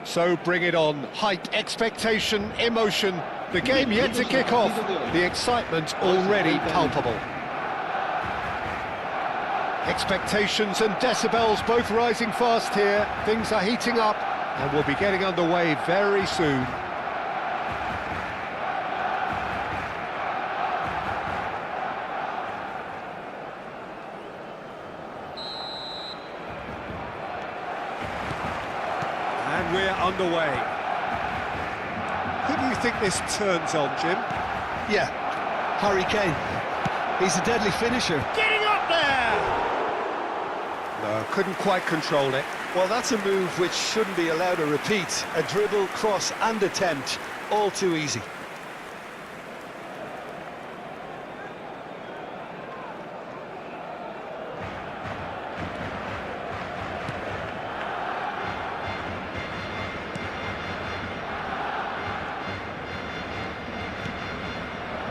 So bring it on. Hype, expectation, emotion. The game yet to kick off. The excitement already palpable. Expectations and decibels both rising fast here. Things are heating up and we'll be getting underway very soon. And we're underway. Who do you think this turns on, Jim? Yeah, Harry Kane. He's a deadly finisher. Getting up there! No, couldn't quite control it. Well, that's a move which shouldn't be allowed to repeat. A dribble, cross and attempt, all too easy.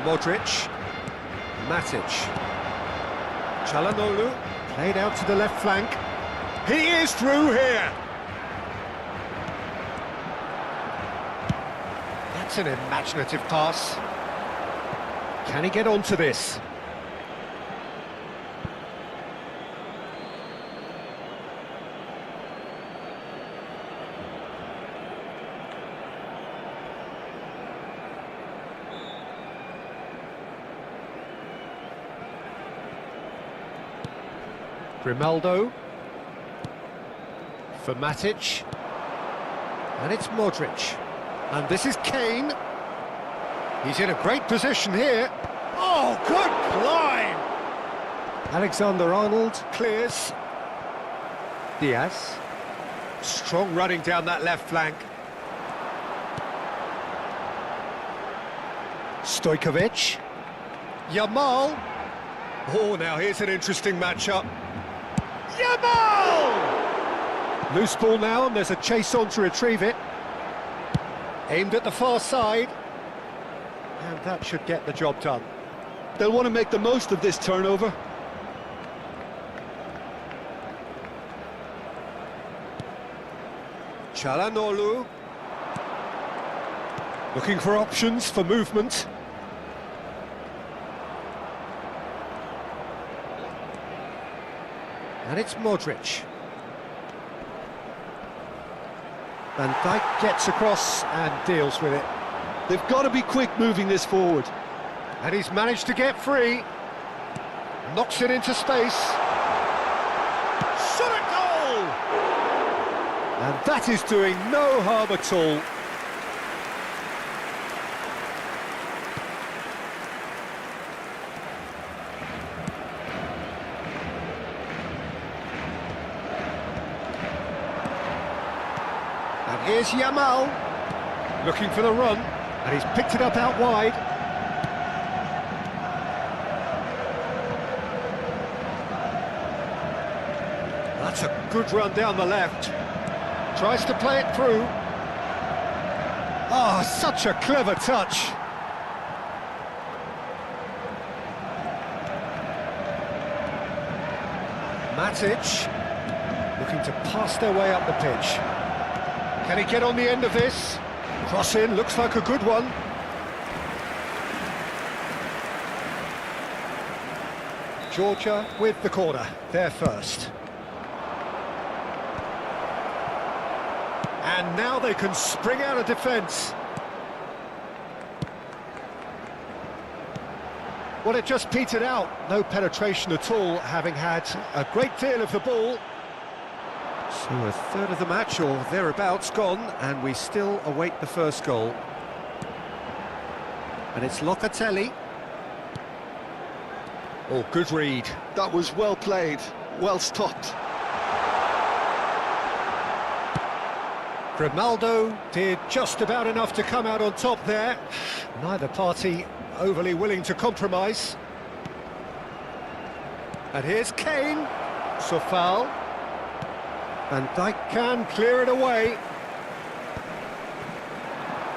Modric, Matic, Çalhanoğlu, played out to the left flank. He is through here! That's an imaginative pass. Can he get onto this? Grimaldo for Matic, and it's Modric, and this is Kane. He's in a great position here. Oh, good climb! Alexander-Arnold clears. Diaz, strong running down that left flank. Stojkovic, Yamal. Oh, now here's an interesting matchup. Yamal! Loose ball now, and there's a chase on to retrieve it. Aimed at the far side. And that should get the job done. They'll want to make the most of this turnover. Çalhanoğlu. Looking for options for movement. And it's Modric. Van Dijk gets across and deals with it. They've got to be quick moving this forward. And he's managed to get free. Knocks it into space. Shot at goal! And that is doing no harm at all. And here's Yamal, looking for the run, and he's picked it up out wide. That's a good run down the left. Tries to play it through. Oh, such a clever touch. Matic, looking to pass their way up the pitch. Can he get on the end of this? Cross in, looks like a good one. Georgia with the corner, they're first. And now they can spring out of defence. Well, it just petered out. No penetration at all, having had a great deal of the ball. So a third of the match, or thereabouts, gone, and we still await the first goal. And it's Locatelli. Oh, good read. That was well played, well stopped. Grimaldo did just about enough to come out on top there. Neither party overly willing to compromise. And here's Kane. So foul. Van Dijk can clear it away.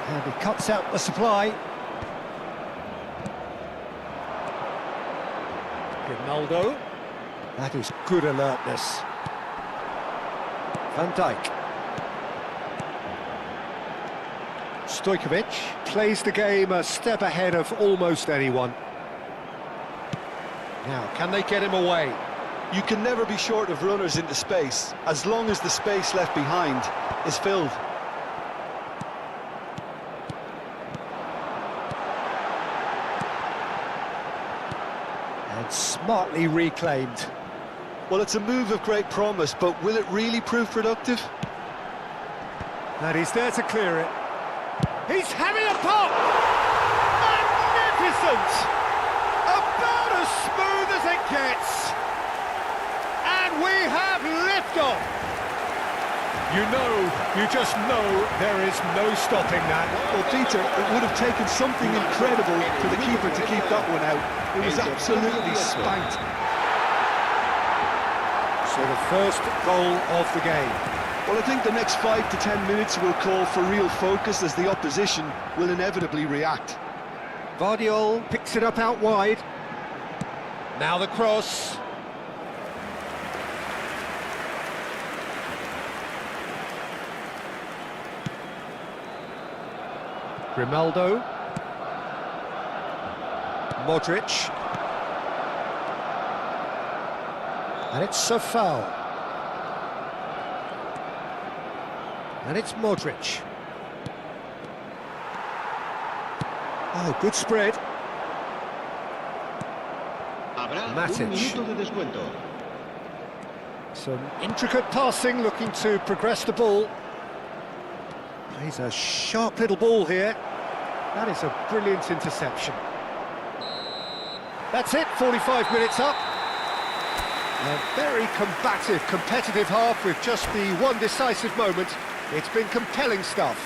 And he cuts out the supply. Grimaldo. That is good alertness. Van Dijk. Stojkovic plays the game a step ahead of almost anyone. Now, can they get him away? You can never be short of runners into space, as long as the space left behind is filled. And smartly reclaimed. Well, it's a move of great promise, but will it really prove productive? And he's there to clear it. He's having a pop! Magnificent! About as smooth as it gets. And we have liftoff. You just know there is no stopping that. Well, Peter, it would have taken something incredible for the keeper to keep that one out. It was absolutely spanked. So the first goal of the game. Well, I think the next 5 to 10 minutes will call for real focus, as the opposition will inevitably react. Vardiol picks it up out wide. Now the cross. Grimaldo. Modric. And it's a foul. And it's Modric. Oh, good spread. Matic. Some intricate passing, looking to progress the ball. Plays a sharp little ball here. That is a brilliant interception. That's it, 45 minutes up. A very combative, competitive half with just the one decisive moment. It's been compelling stuff.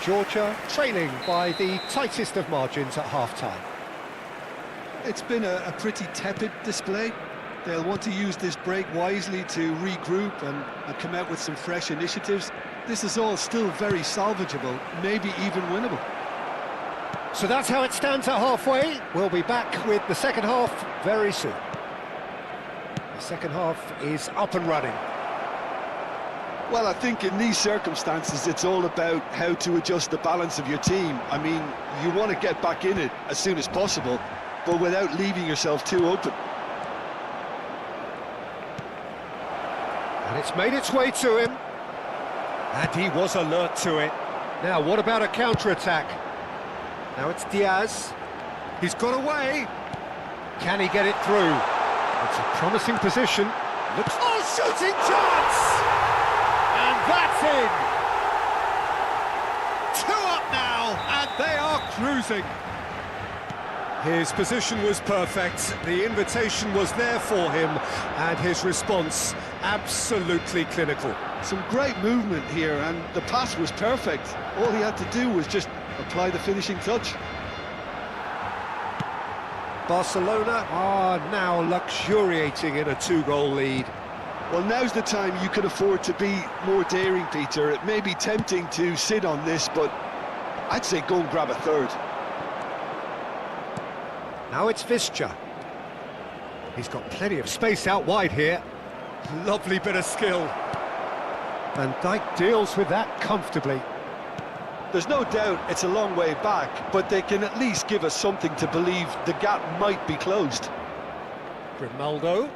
Georgia trailing by the tightest of margins at half-time. It's been a pretty tepid display. They'll want to use this break wisely to regroup and come out with some fresh initiatives. This is all still very salvageable, maybe even winnable. So that's how it stands at halfway. We'll be back with the second half very soon. The second half is up and running. Well, I think in these circumstances, it's all about how to adjust the balance of your team. I mean, you want to get back in it as soon as possible, but without leaving yourself too open. And it's made its way to him. And he was alert to it. Now, what about a counter-attack? Now it's Diaz. He's got away. Can he get it through? It's a promising position. Looks... Oh, shooting chance! And that's in! 2 up now, and they are cruising. His position was perfect, the invitation was there for him, and his response absolutely clinical. Some great movement here, and the pass was perfect. All he had to do was just apply the finishing touch. Barcelona are now luxuriating in a 2-goal lead. Well, now's the time you can afford to be more daring, Peter. It may be tempting to sit on this, but I'd say go and grab a third. Now it's Visca. He's got plenty of space out wide here. Lovely bit of skill. Van Dijk deals with that comfortably. There's no doubt it's a long way back, but they can at least give us something to believe the gap might be closed. Grimaldo.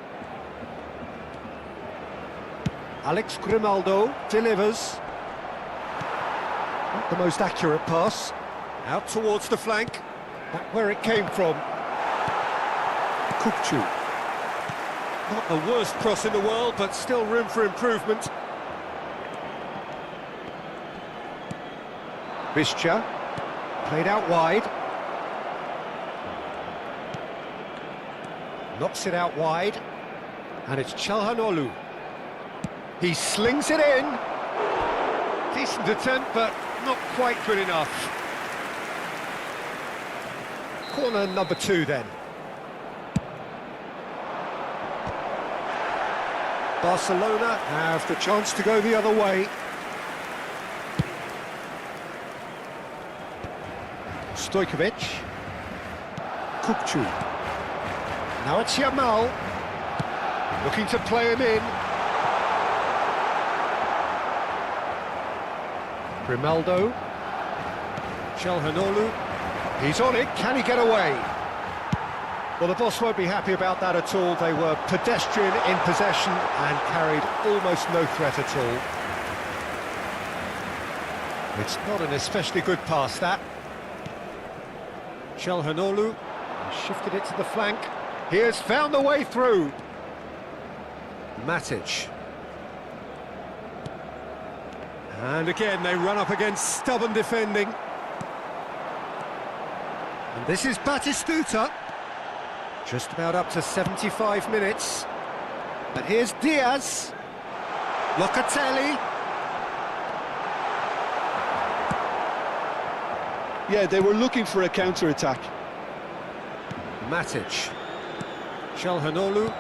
Alex Grimaldo delivers. Not the most accurate pass. Out towards the flank. Back where it came from. Kukçu. Not the worst cross in the world, but still room for improvement. Visca. Played out wide. Knocks it out wide. And it's Çalhanoğlu. He slings it in. Decent attempt, but not quite good enough. Corner number 2 then. Barcelona have the chance to go the other way. Stojkovic. Kukçu. Now it's Yamal. Looking to play him in. Grimaldo. Çalhanoğlu. He's on it. Can he get away? Well, the boss won't be happy about that at all. They were pedestrian in possession and carried almost no threat at all. It's not an especially good pass, that. Çalhanoğlu shifted it to the flank. He has found the way through. Matic. And again, they run up against stubborn defending. And this is Batistuta. Just about up to 75 minutes. But here's Diaz. Locatelli. Yeah, they were looking for a counter-attack. Matic. Çalhanoğlu.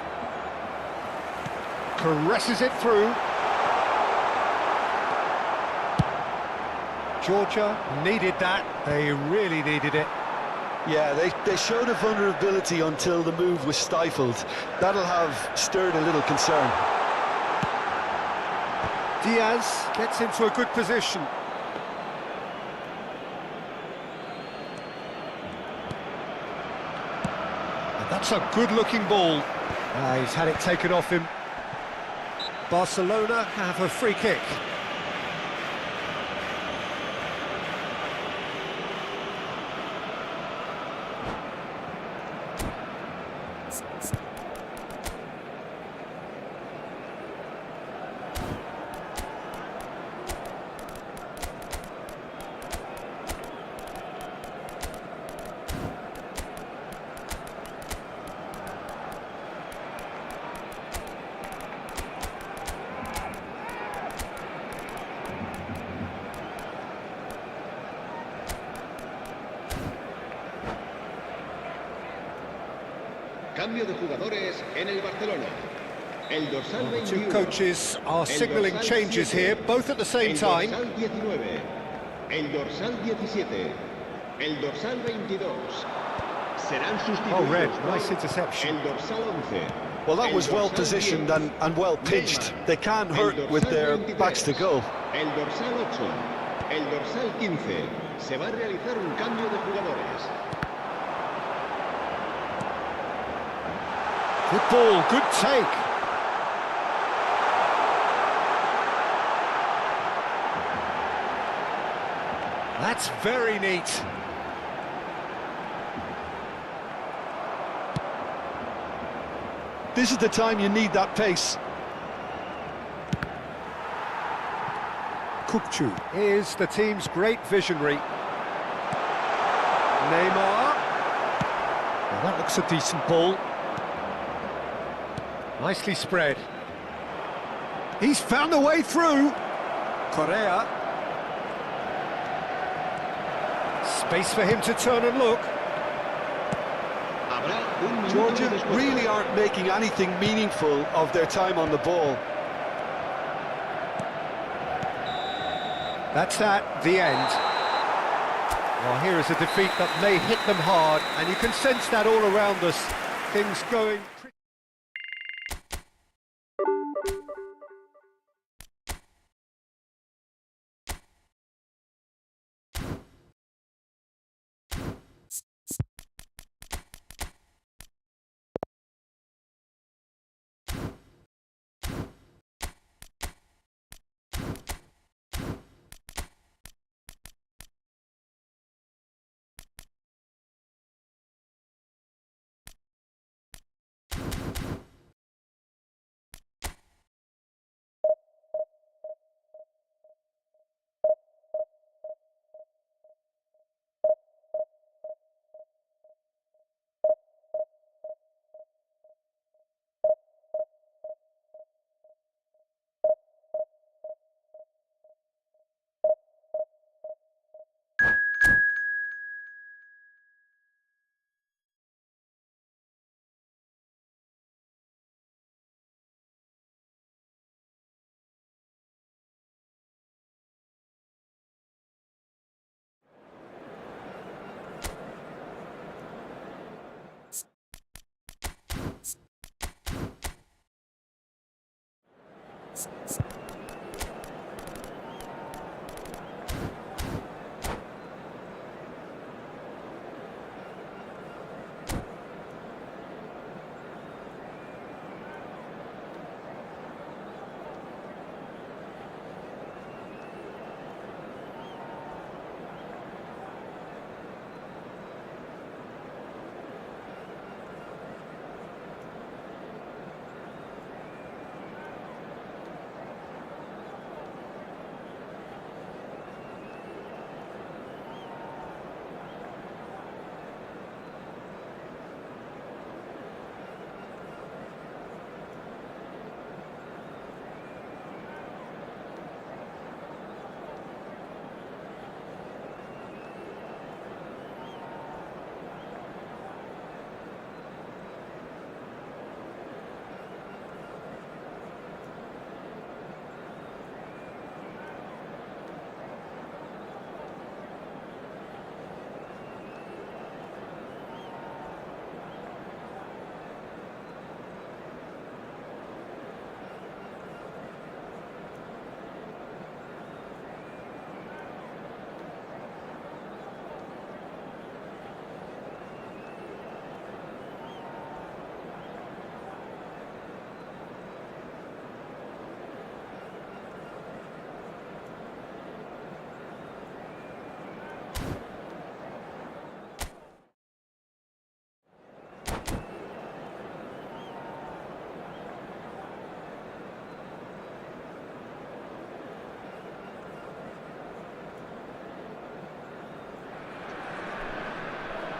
Caresses it through. Georgia needed that. They really needed it. Yeah, they showed a vulnerability until the move was stifled. That'll have stirred a little concern. Diaz gets into a good position. And that's a good-looking ball. He's had it taken off him. Barcelona have a free kick. Cambio de jugadores en el Barcelona. El dorsal The 21. two coaches are signalling changes here, both at the same time. El dorsal 19. El dorsal 17. El dorsal 22. Serán sustituidos. Oh, red, nice interception. El dorsal 11. Well, that was well positioned and well pitched. They can't hurt with their backs to goal. El dorsal 8. El dorsal 15. Se va a realizar un cambio de jugadores. Good ball, good take. That's very neat. This is the time you need that pace. Kukçu is the team's great visionary. Neymar. Well, that looks a decent ball. Nicely spread. He's found a way through. Correa. Space for him to turn and look. Habrá Un minuto Georgia de descuento. really aren't making anything meaningful of their time on the ball. That's that, the end. Well, here is a defeat that may hit them hard, and you can sense that all around us. Things going...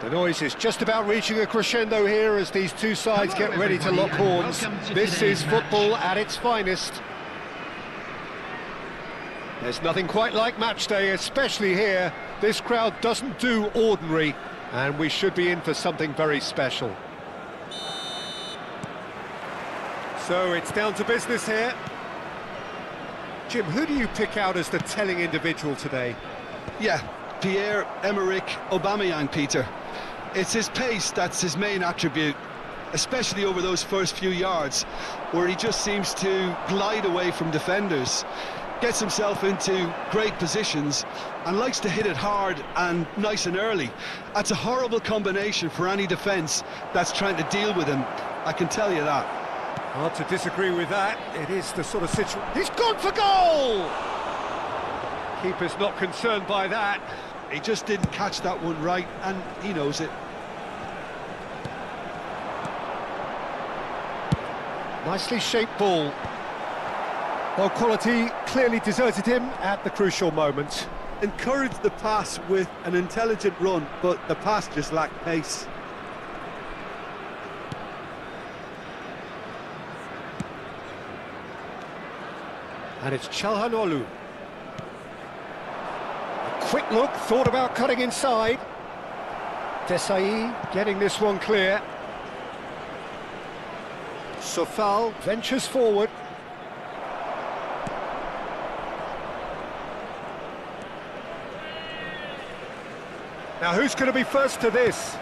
The noise is just about reaching a crescendo here as these two sides get ready to lock horns. This is football at its finest. There's nothing quite like match day, especially here. This crowd doesn't do ordinary, and we should be in for something very special. So it's down to business here. Jim, who do you pick out as the telling individual today? Yeah, Pierre-Emerick Aubameyang, Peter. It's his pace that's his main attribute, especially over those first few yards, where he just seems to glide away from defenders, gets himself into great positions, and likes to hit it hard and nice and early. That's a horrible combination for any defence that's trying to deal with him, I can tell you that. Hard to disagree with that. It is the sort of situation... He's gone for goal! Keeper's not concerned by that. He just didn't catch that one right, and he knows it. Nicely shaped ball. Well, quality clearly deserted him at the crucial moment. Encouraged the pass with an intelligent run, but the pass just lacked pace. And it's Çalhanoğlu. A quick look, thought about cutting inside. Desai getting this one clear. Sofal ventures forward. Now who's going to be first to this?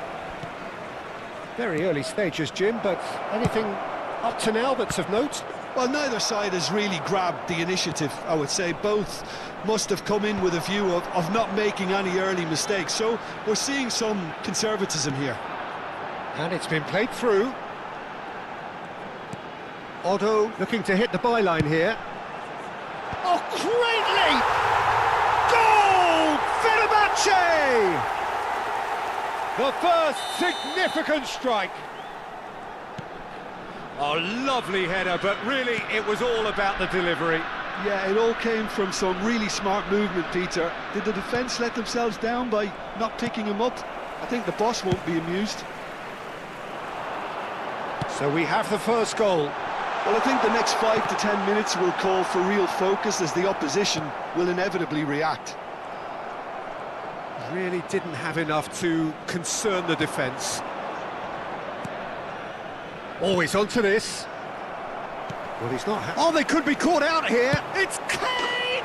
Very early stages, Jim, but anything up to now that's of note? Well, neither side has really grabbed the initiative, I would say. Both must have come in with a view of not making any early mistakes, so we're seeing some conservatism here. And it's been played through. Otto looking to hit the byline here. Oh, great leap! Goal! Fenerbahce! The first significant strike. Oh, lovely header, but really it was all about the delivery. Yeah, it all came from some really smart movement, Peter. Did the defence let themselves down by not picking him up? I think the boss won't be amused. So we have the first goal. Well, I think the next 5 to 10 minutes will call for real focus as the opposition will inevitably react. Really didn't have enough to concern the defence. Always onto this. Well, he's not... Oh, they could be caught out here. It's Kane!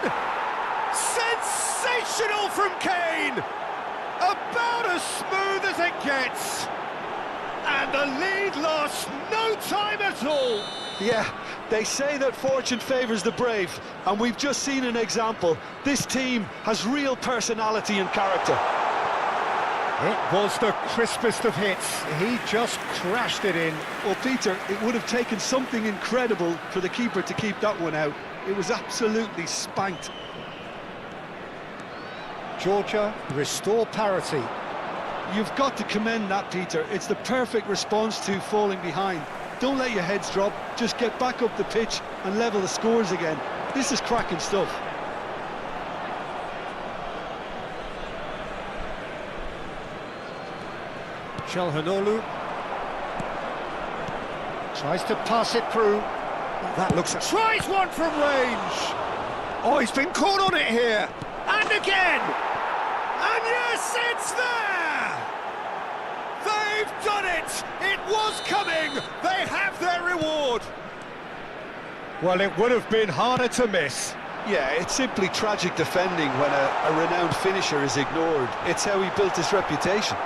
Sensational from Kane! About as smooth as it gets. And the lead lost no time at all. Yeah, they say that fortune favours the brave, and we've just seen an example. This team has real personality and character. It was the crispest of hits. He just crashed it in. Well, Peter, it would have taken something incredible for the keeper to keep that one out. It was absolutely spanked. Georgia restore parity. You've got to commend that, Peter. It's the perfect response to falling behind. Don't let your heads drop, just get back up the pitch and level the scores again. This is cracking stuff. Çalhanoğlu tries to pass it through. That looks... Tries one from range! Oh, he's been caught on it here! And again! And yes, it's there! They've done it! It was coming! They have their reward! Well, it would have been harder to miss. Yeah, it's simply tragic defending when a renowned finisher is ignored. It's how he built his reputation.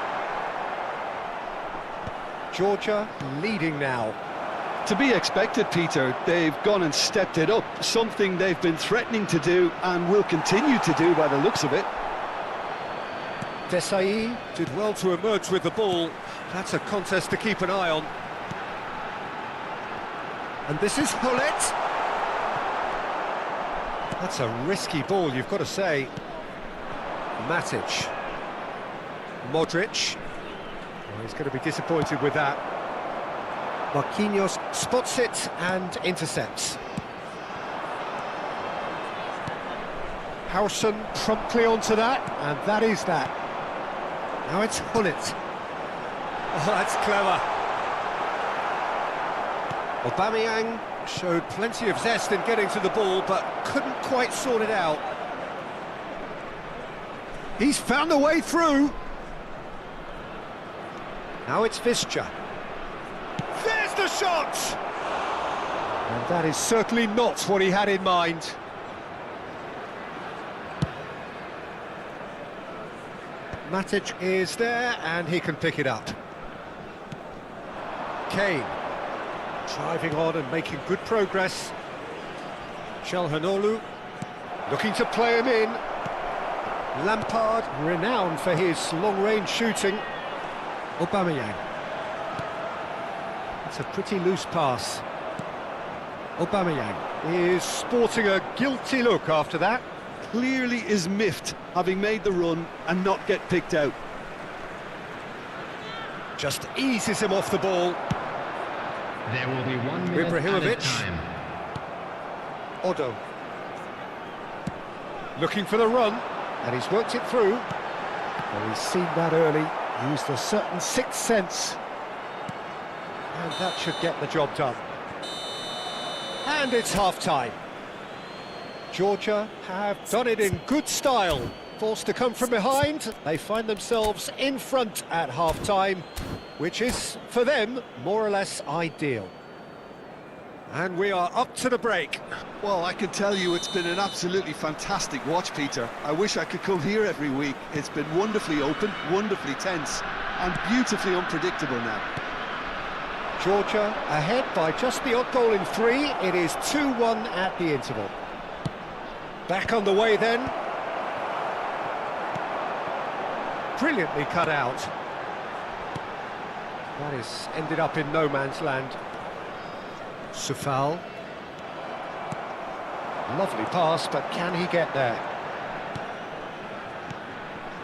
Georgia leading now. To be expected, Peter. They've gone and stepped it up, something they've been threatening to do and will continue to do by the looks of it. Desai did well to emerge with the ball. That's a contest to keep an eye on. And this is Hullet. That's a risky ball, you've got to say. Matic. Modric. Well, he's going to be disappointed with that. Marquinhos spots it and intercepts. Howson promptly onto that, and that is that. Now it's Hullet. Oh, that's clever. Aubameyang showed plenty of zest in getting to the ball, but couldn't quite sort it out. He's found a way through. Now it's Visca. There's the shot! And that is certainly not what he had in mind. Matic is there, and he can pick it up. Kane, driving on and making good progress. Çalhanoğlu, looking to play him in. Lampard, renowned for his long-range shooting. Aubameyang. It's a pretty loose pass. Aubameyang is sporting a guilty look after that. Clearly is miffed, having made the run and not get picked out. Just eases him off the ball. There will be 1 minute Ibrahimovic. time. Otto. Looking for the run, and he's worked it through. Well, he's seen that early, used a certain sixth sense. And that should get the job done. And it's half-time. Georgia have done it in good style. Forced to come from behind, they find themselves in front at half-time, which is, for them, more or less ideal. And we are up to the break. Well, I can tell you it's been an absolutely fantastic watch, Peter. I wish I could come here every week. It's been wonderfully open, wonderfully tense, and beautifully unpredictable now. Georgia ahead by just the odd goal in 3. It is 2-1 at the interval. Back on the way then. Brilliantly cut out. That is ended up in no man's land. Sufal. Lovely pass, but can he get there?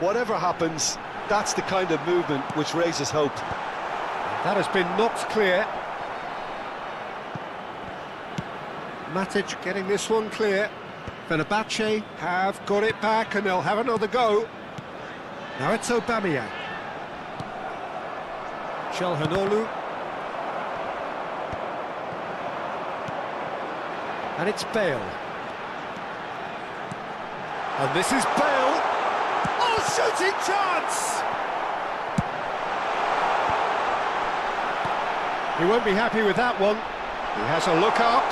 Whatever happens, that's the kind of movement which raises hope. That has been knocked clear. Matic getting this one clear. Fenerbahce have got it back and they'll have another go. Now it's Aubameyang. Çalhanoğlu. And it's Bale. And this is Bale. Oh, shooting chance! He won't be happy with that one. He has a look up.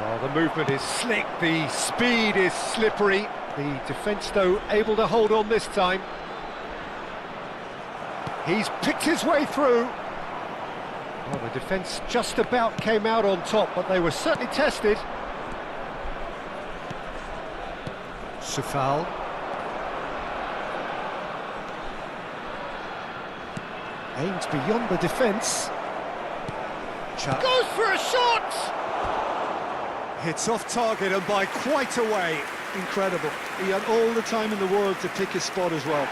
Oh, the movement is slick, the speed is slippery. The defence, though, able to hold on this time. He's picked his way through. Well, the defence just about came out on top, but they were certainly tested. Sufal. Aims beyond the defence. Goes for a shot! Hits off target and by quite a way. Incredible. He had all the time in the world to pick his spot as well.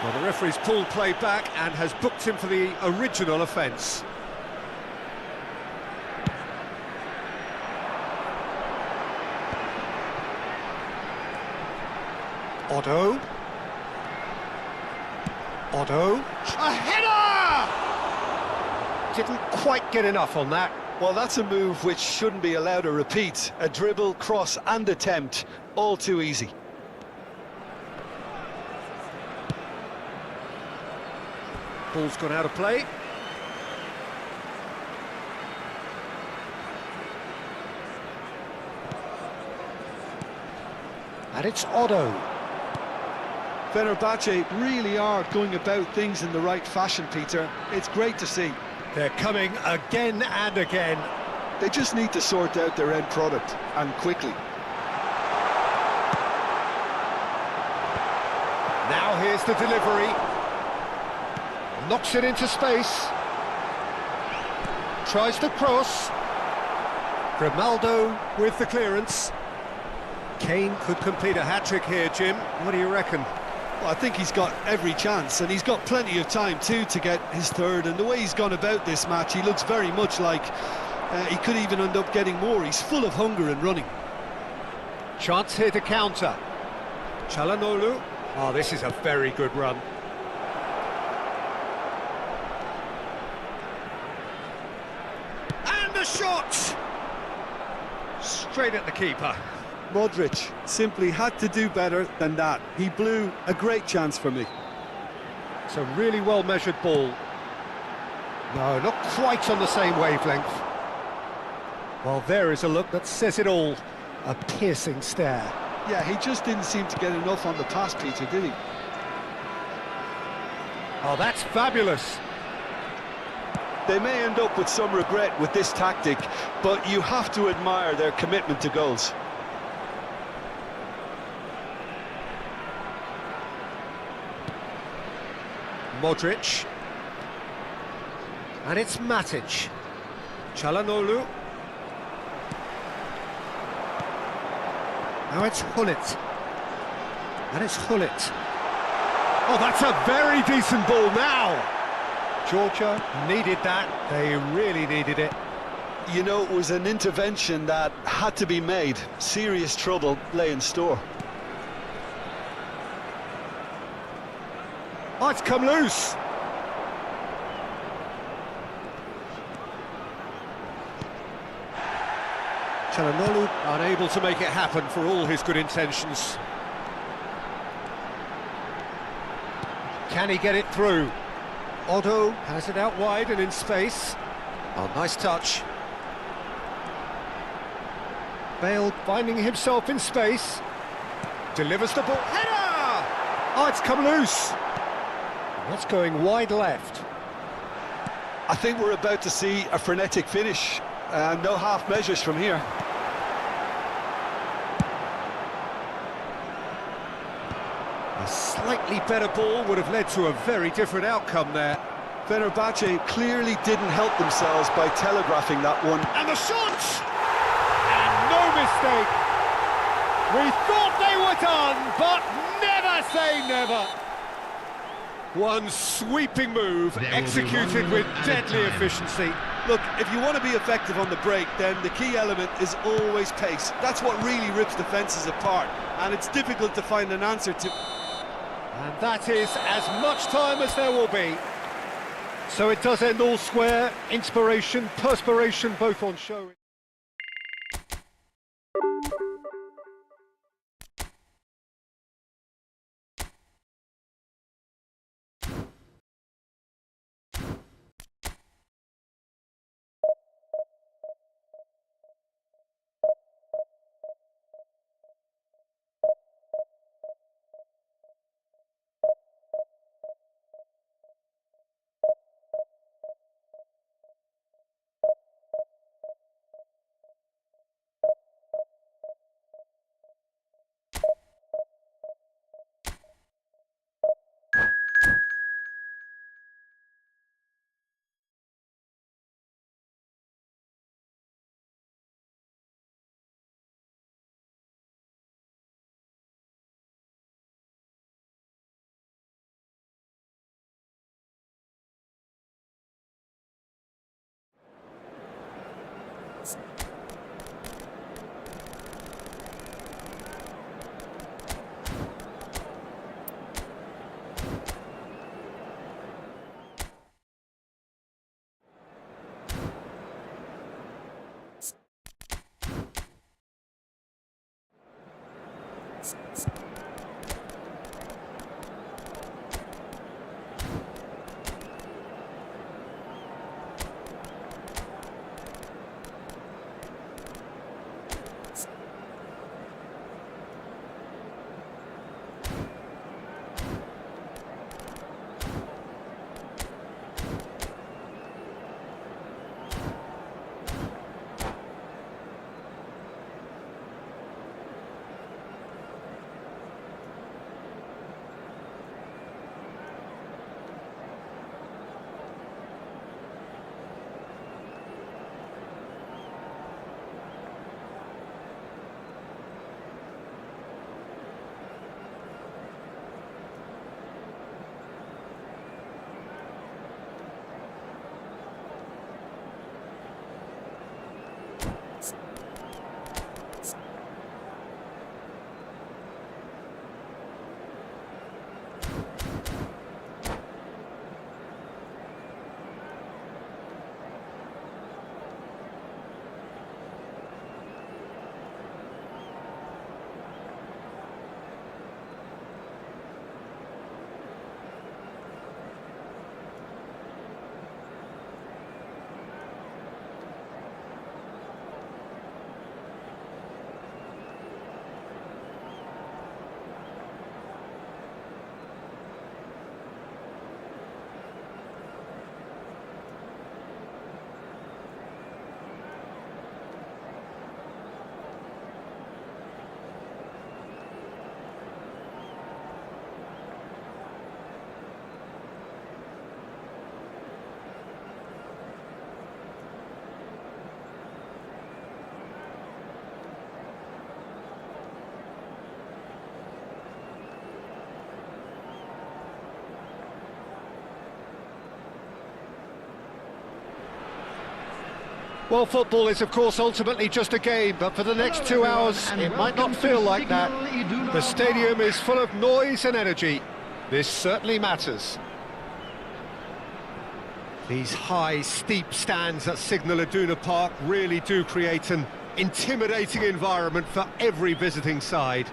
Well, the referee's pulled play back and has booked him for the original offence. Otto. A header! Didn't quite get enough on that. Well, that's a move which shouldn't be allowed to repeat. A dribble, cross and attempt, all too easy. Ball's gone out of play. And it's Otto. Fenerbahce really are going about things in the right fashion, Peter. It's great to see. They're coming again and again. They just need to sort out their end product, and quickly. Now here's the delivery. Knocks it into space. Tries the cross. Grimaldo with the clearance. Kane could complete a hat-trick here, Jim. What do you reckon? Well, I think he's got every chance, and he's got plenty of time too to get his third. And the way he's gone about this match, he looks very much like he could even end up getting more. He's full of hunger and running. Chance here to counter. Çalhanoğlu. Oh, this is a very good run. And the shot! Straight at the keeper. Modric simply had to do better than that. He blew a great chance for me. It's a really well-measured ball. No, not quite on the same wavelength. Well, there is a look that says it all. A piercing stare. Yeah, he just didn't seem to get enough on the pass, Peter, did he? Oh, that's fabulous. They may end up with some regret with this tactic, but you have to admire their commitment to goals. Modric. And it's Matic. Çalhanoğlu. Now it's Hullet. And it's Hullet. Oh, that's a very decent ball now. Georgia needed that. They really needed it. You know, it was an intervention that had to be made. Serious trouble lay in store. Oh, it's come loose. Çalhanoğlu unable to make it happen for all his good intentions. Can he get it through? Otto has it out wide and in space. Oh, nice touch. Bale finding himself in space. Delivers the ball. Header! Oh, it's come loose. That's going wide left. I think we're about to see a frenetic finish. No half measures from here. A slightly better ball would have led to a very different outcome there. Fenerbahce clearly didn't help themselves by telegraphing that one. And the shot! And no mistake. We thought they were done, but never say never. One sweeping move, executed with deadly efficiency. Look, if you want to be effective on the break, then the key element is always pace. That's what really rips defences apart, and it's difficult to find an answer to. And that is as much time as there will be. So it does end all square. Inspiration, perspiration, both on show. Well, football is, of course, ultimately just a game, but for the next 2 hours, it might not feel like that. The stadium is full of noise and energy. This certainly matters. These high, steep stands at Signal Iduna Park really do create an intimidating environment for every visiting side.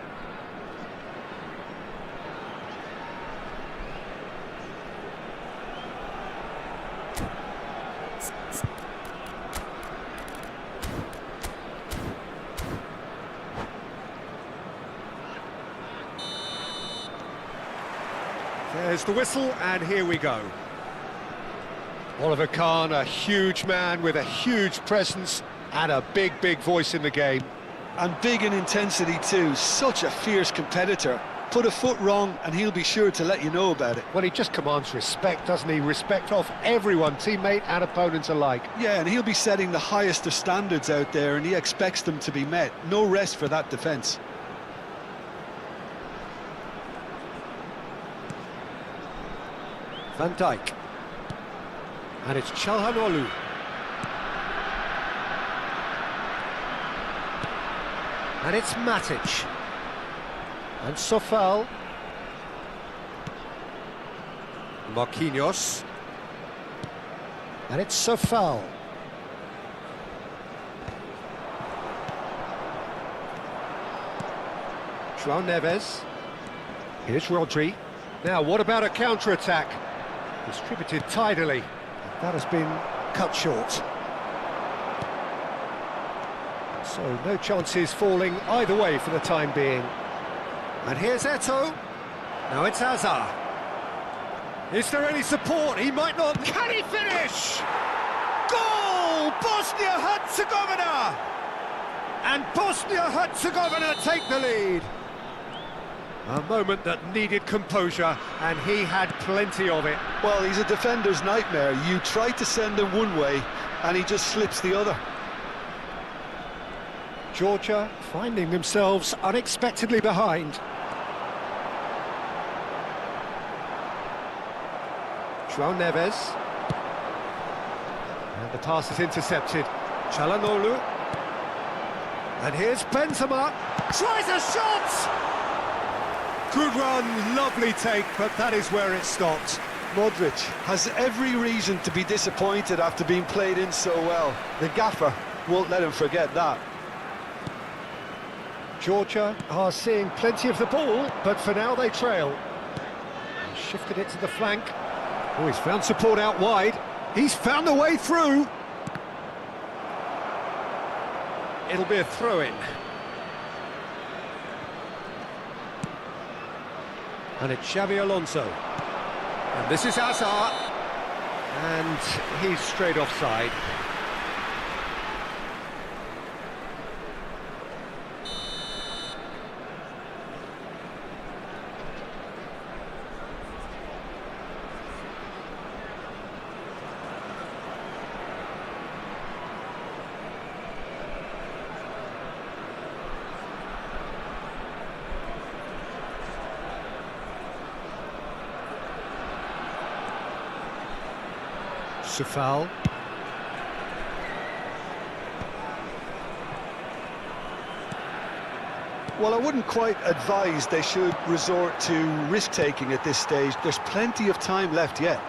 There's the whistle, and here we go. Oliver Kahn, a huge man with a huge presence and a big, big voice in the game. And big in intensity too, such a fierce competitor. Put a foot wrong and he'll be sure to let you know about it. Well, he just commands respect, doesn't he? Respect off everyone, teammate and opponent alike. Yeah, and he'll be setting the highest of standards out there, and he expects them to be met. No rest for that defence. Van Dijk. And it's Çalhanoğlu. And it's Matic. And Sofal. Marquinhos. And it's Sofal. João Neves. Here's Rodri. Now, what about a counter-attack? Distributed tidily. That has been cut short. So no chances falling either way for the time being. And here's Eto'o. Now it's Hazard. Is there any support? He might not. Can he finish? Goal! Bosnia-Herzegovina! And Bosnia-Herzegovina take the lead. A moment that needed composure, and he had plenty of it. Well, he's a defender's nightmare. You try to send him one way, and he just slips the other. Georgia finding themselves unexpectedly behind. João Neves. And the pass is intercepted. Çalhanoğlu. And here's Benzema. Tries a shot! Good run, lovely take, but that is where it stopped. Modric has every reason to be disappointed after being played in so well. The gaffer won't let him forget that. Georgia are seeing plenty of the ball, but for now they trail. Shifted it to the flank. Oh, he's found support out wide. He's found a way through. It'll be a throw-in. And it's Xabi Alonso. And this is Hazard. And he's straight offside. Sofal. Well, I wouldn't quite advise they should resort to risk-taking at this stage. There's plenty of time left yet.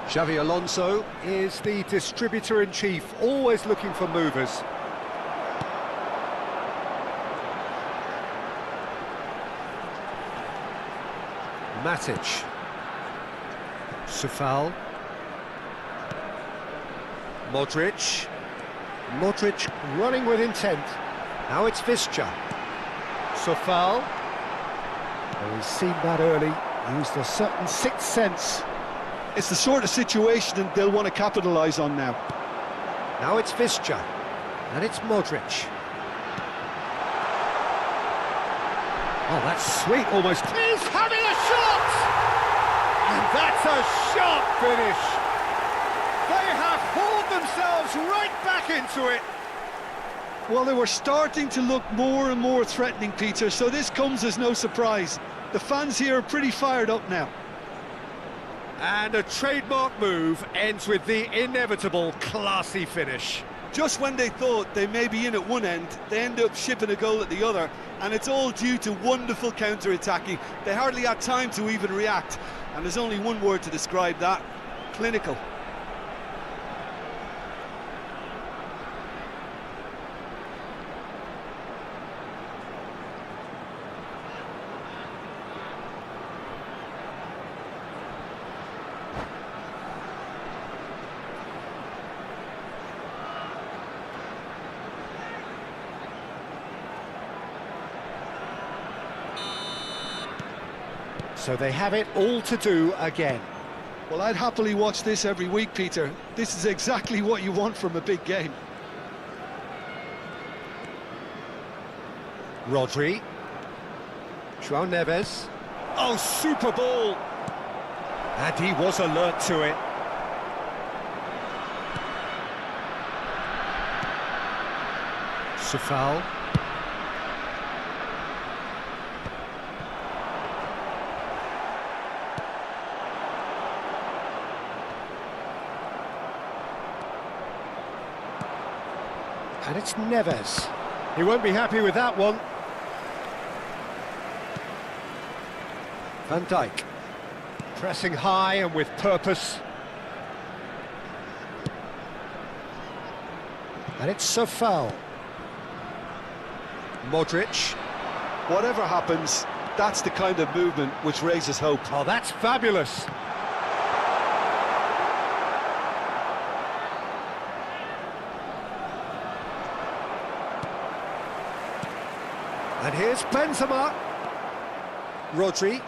Xabi Alonso is the distributor-in-chief, always looking for movers. Matic. Sofal. Modric. Modric running with intent. Now it's Visca. Sofal. Oh, he's seen that early. Used a certain sixth sense. It's the sort of situation that they'll want to capitalise on now. Now it's Visca. And it's Modric. Oh, that's sweet, almost. He's having a shot! And that's a sharp finish. They have hauled themselves right back into it. Well, they were starting to look more and more threatening, Peter, so this comes as no surprise. The fans here are pretty fired up now. And a trademark move ends with the inevitable classy finish. Just when they thought they may be in at one end, they end up shipping a goal at the other, and it's all due to wonderful counter-attacking. They hardly had time to even react, and there's only one word to describe that: clinical. So they have it all to do again. Well, I'd happily watch this every week, Peter. This is exactly what you want from a big game. Rodri. João Neves. Oh, super ball! And he was alert to it. Safal. And it's Neves. He won't be happy with that one. Van Dijk. Pressing high and with purpose. And it's Safal. Modric. Whatever happens, that's the kind of movement which raises hope. Oh, that's fabulous. And here's Benzema. Rodri.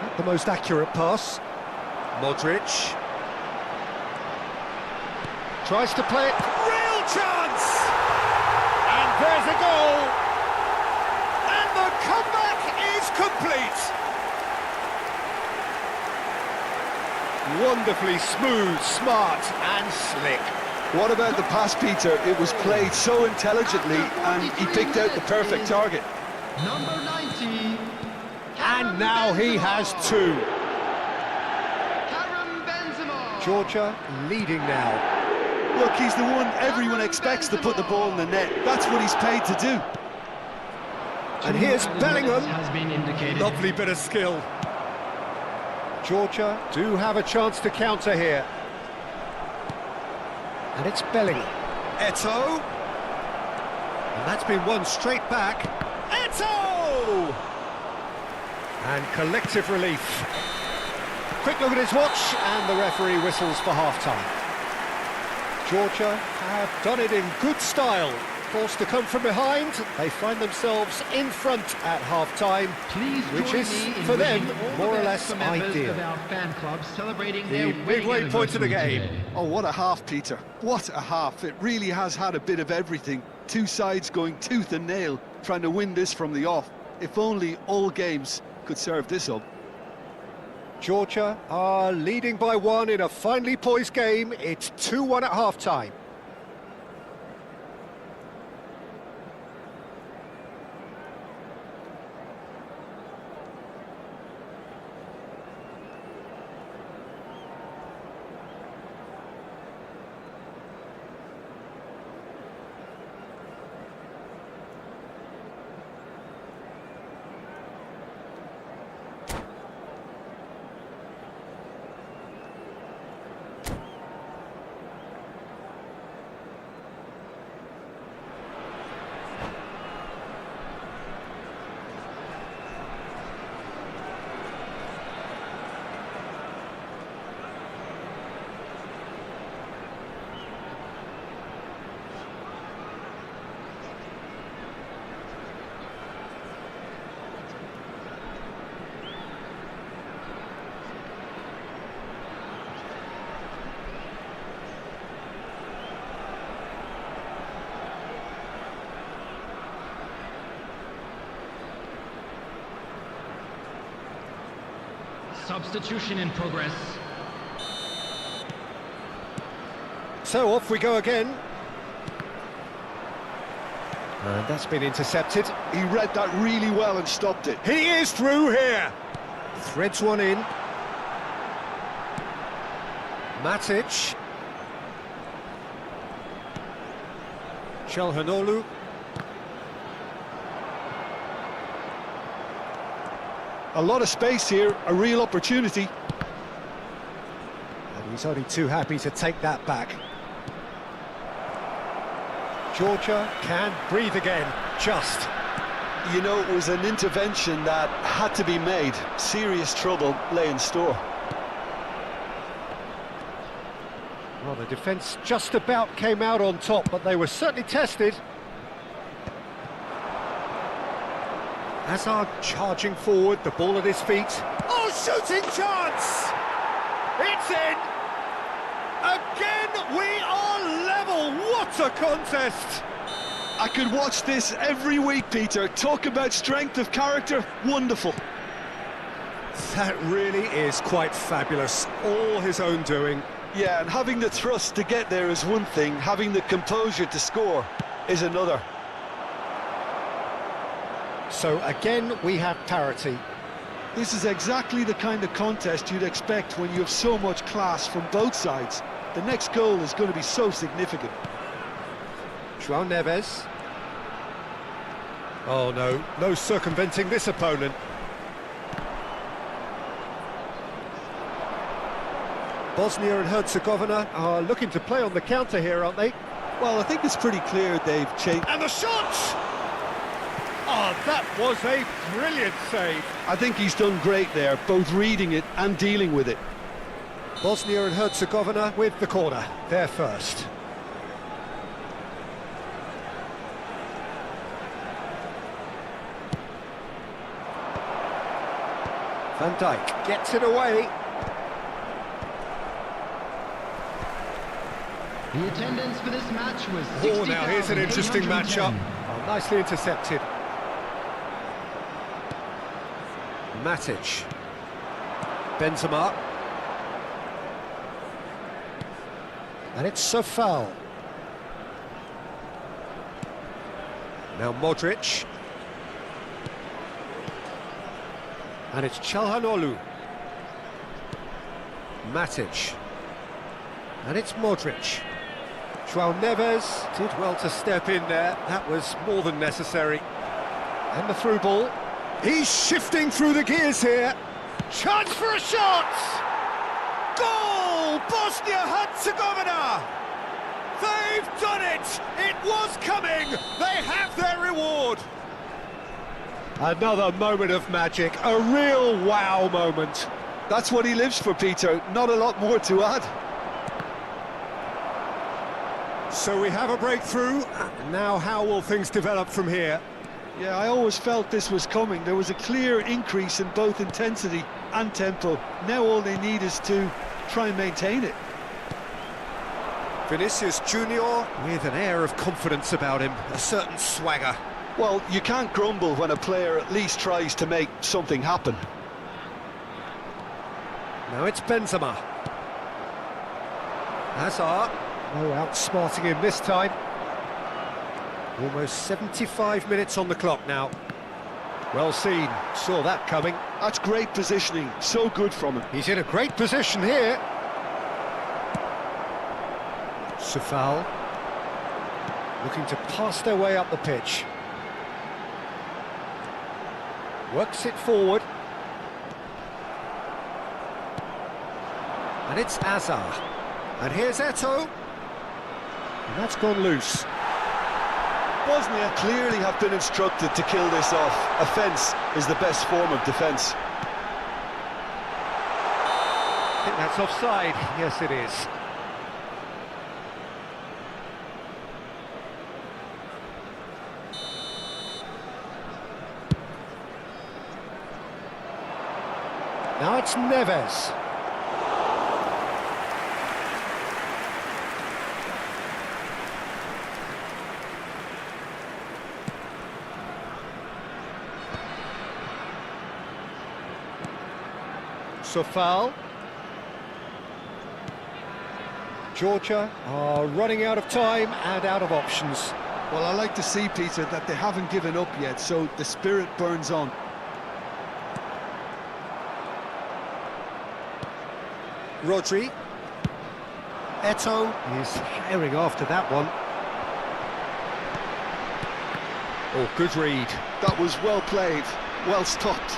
Not the most accurate pass. Modric. Tries to play it. Real chance! And there's a goal. And the comeback is complete. Wonderfully smooth, smart and slick. What about the pass, Peter? It was played so intelligently and he picked out the perfect target. Number 90. And now he has two. Benzema. Georgia leading now. Look, he's the one everyone expects to put the ball in the net. That's what he's paid to do. And here's Bellingham. Has been indicated. Lovely bit of skill. Georgia do have a chance to counter here. And it's Bellingham. Eto'o. And that's been won straight back. Eto'o! And collective relief. Quick look at his watch, and the referee whistles for half-time. Georgia have done it in good style. Forced to come from behind, they find themselves in front at half-time, Please which join is, me in for them, wishing all more the or best less for members ideal. of our fan club celebrating The their wedding midway point of the anniversary game. today. Oh, what a half, Peter. What a half. It really has had a bit of everything. Two sides going tooth and nail, trying to win this from the off. If only all games could serve this up. Georgia are leading by one in a finely poised game. It's 2-1 at half-time. Substitution in progress. So off we go again. And that's been intercepted. He read that really well and stopped it. He is through here. Threads one in. Matic. Çalhanoğlu. A lot of space here, a real opportunity. And he's only too happy to take that back. Georgia can breathe again, just. You know, it was an intervention that had to be made. Serious trouble lay in store. Well, the defence just about came out on top, but they were certainly tested. Hazard charging forward, the ball at his feet. Oh, shooting chance! It's in! Again, we are level! What a contest! I could watch this every week, Peter. Talk about strength of character, wonderful. That really is quite fabulous, all his own doing. Yeah, and having the thrust to get there is one thing, having the composure to score is another. So again, we have parity. This is exactly the kind of contest you'd expect when you have so much class from both sides. The next goal is going to be so significant. João Neves. Oh no, no circumventing this opponent. Bosnia and Herzegovina are looking to play on the counter here, aren't they? Well, I think it's pretty clear they've changed. And the shot! Oh, that was a brilliant save. I think he's done great there, both reading it and dealing with it. Bosnia and Herzegovina with the corner. They're first. Van Dijk gets it away. The attendance for this match was Oh, now here's an interesting 60,810. matchup. Oh, nicely intercepted. Matic. Benzema. And it's a foul. Now Modric. And it's Çalhanoğlu. Matic. And it's Modric. João Neves did well to step in there. That was more than necessary. And the through ball. He's shifting through the gears here. Chance for a shot! Goal! Bosnia-Herzegovina! They've done it! It was coming! They have their reward! Another moment of magic, a real wow moment. That's what he lives for, Peter. Not a lot more to add. So we have a breakthrough. Now how will things develop from here? Yeah, I always felt this was coming. There was a clear increase in both intensity and tempo. Now all they need is to try and maintain it. Vinicius Junior with an air of confidence about him, a certain swagger. Well, you can't grumble when a player at least tries to make something happen. Now it's Benzema. Hazard. No outsmarting him this time. Almost 75 minutes on the clock now. Well seen, saw that coming. That's great positioning, so good from him. He's in a great position here. Safal. Looking to pass their way up the pitch. Works it forward. And it's Hazard. And here's Eto'o. And that's gone loose. Bosnia clearly have been instructed to kill this off. Offence is the best form of defence. I think that's offside. Yes, it is. Now it's Neves. Safal. Georgia are running out of time and out of options. Well, I like to see, Peter, that they haven't given up yet, so the spirit burns on. Rodri. Eto'o is firing after that one. Oh, good read. That was well played, well stopped.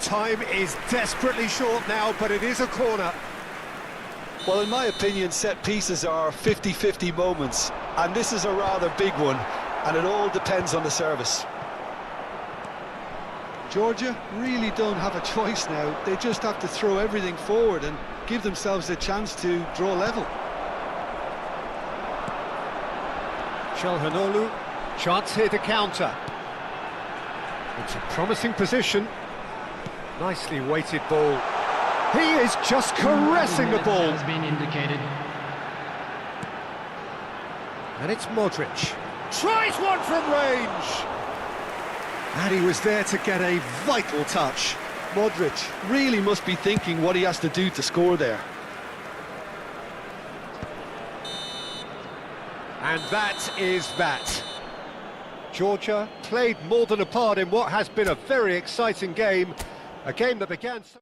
Time is desperately short now, but it is a corner. Well, in my opinion, set pieces are 50-50 moments, and this is a rather big one, and it all depends on the service. Georgia really don't have a choice now. They just have to throw everything forward and give themselves a chance to draw level. Çalhanoğlu, chance here to counter. It's a promising position. Nicely weighted ball. He is just caressing the ball. Has been indicated. And it's Modric. Tries one from range. And he was there to get a vital touch. Modric really must be thinking what he has to do to score there. And that is that. Georgia played more than a part in what has been a very exciting game. A game that began so...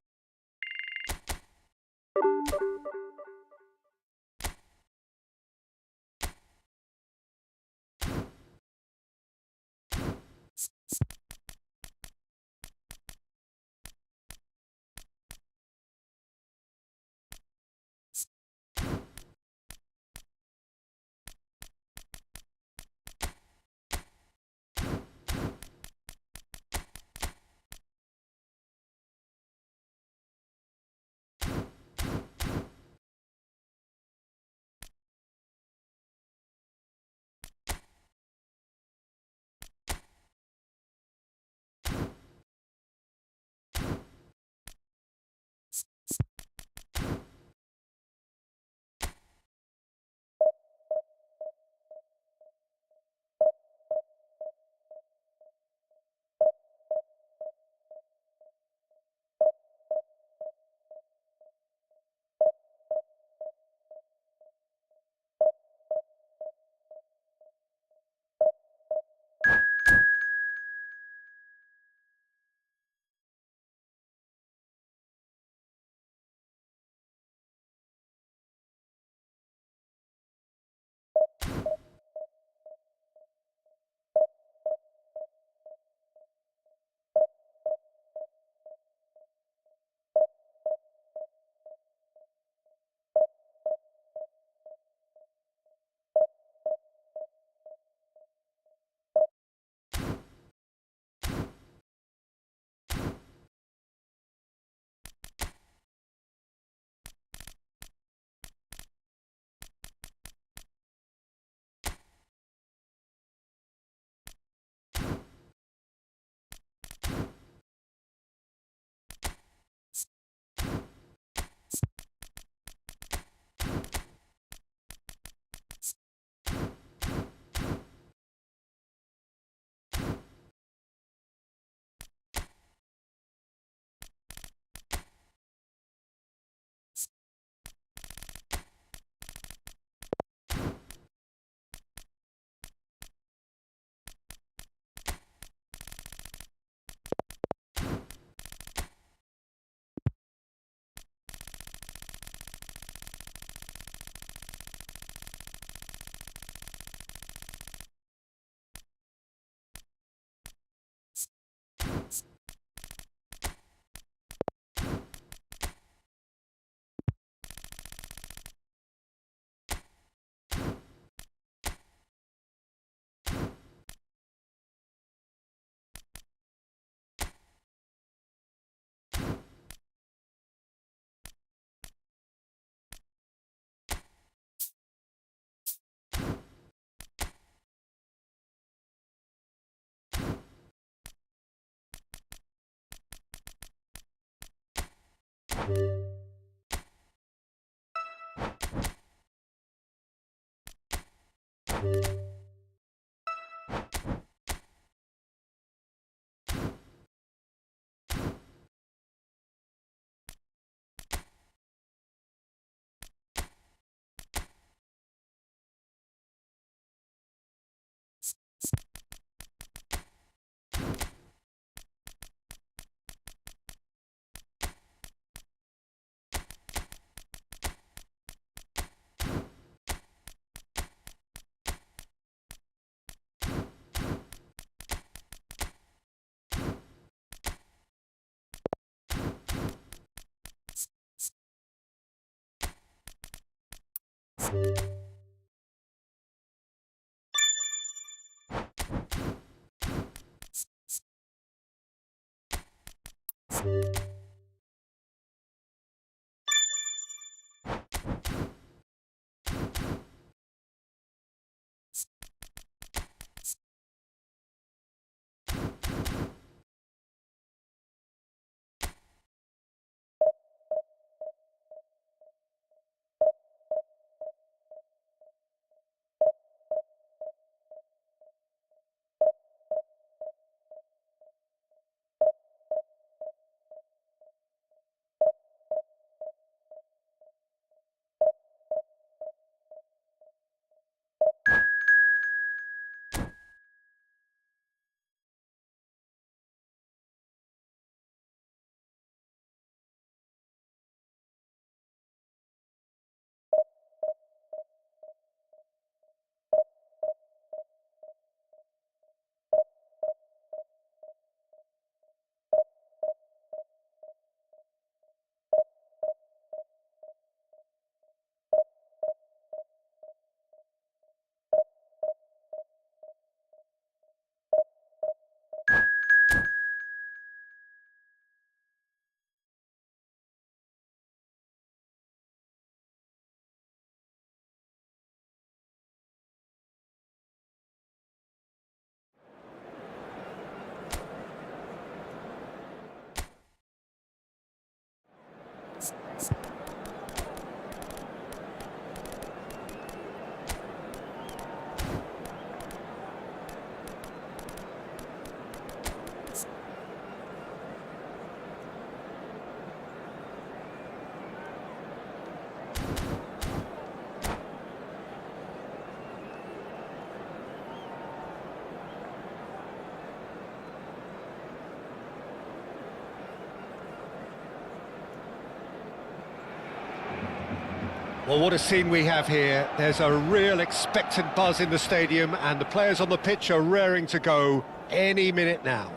Well, what a scene we have here. There's a real expectant buzz in the stadium, and the players on the pitch are raring to go any minute now.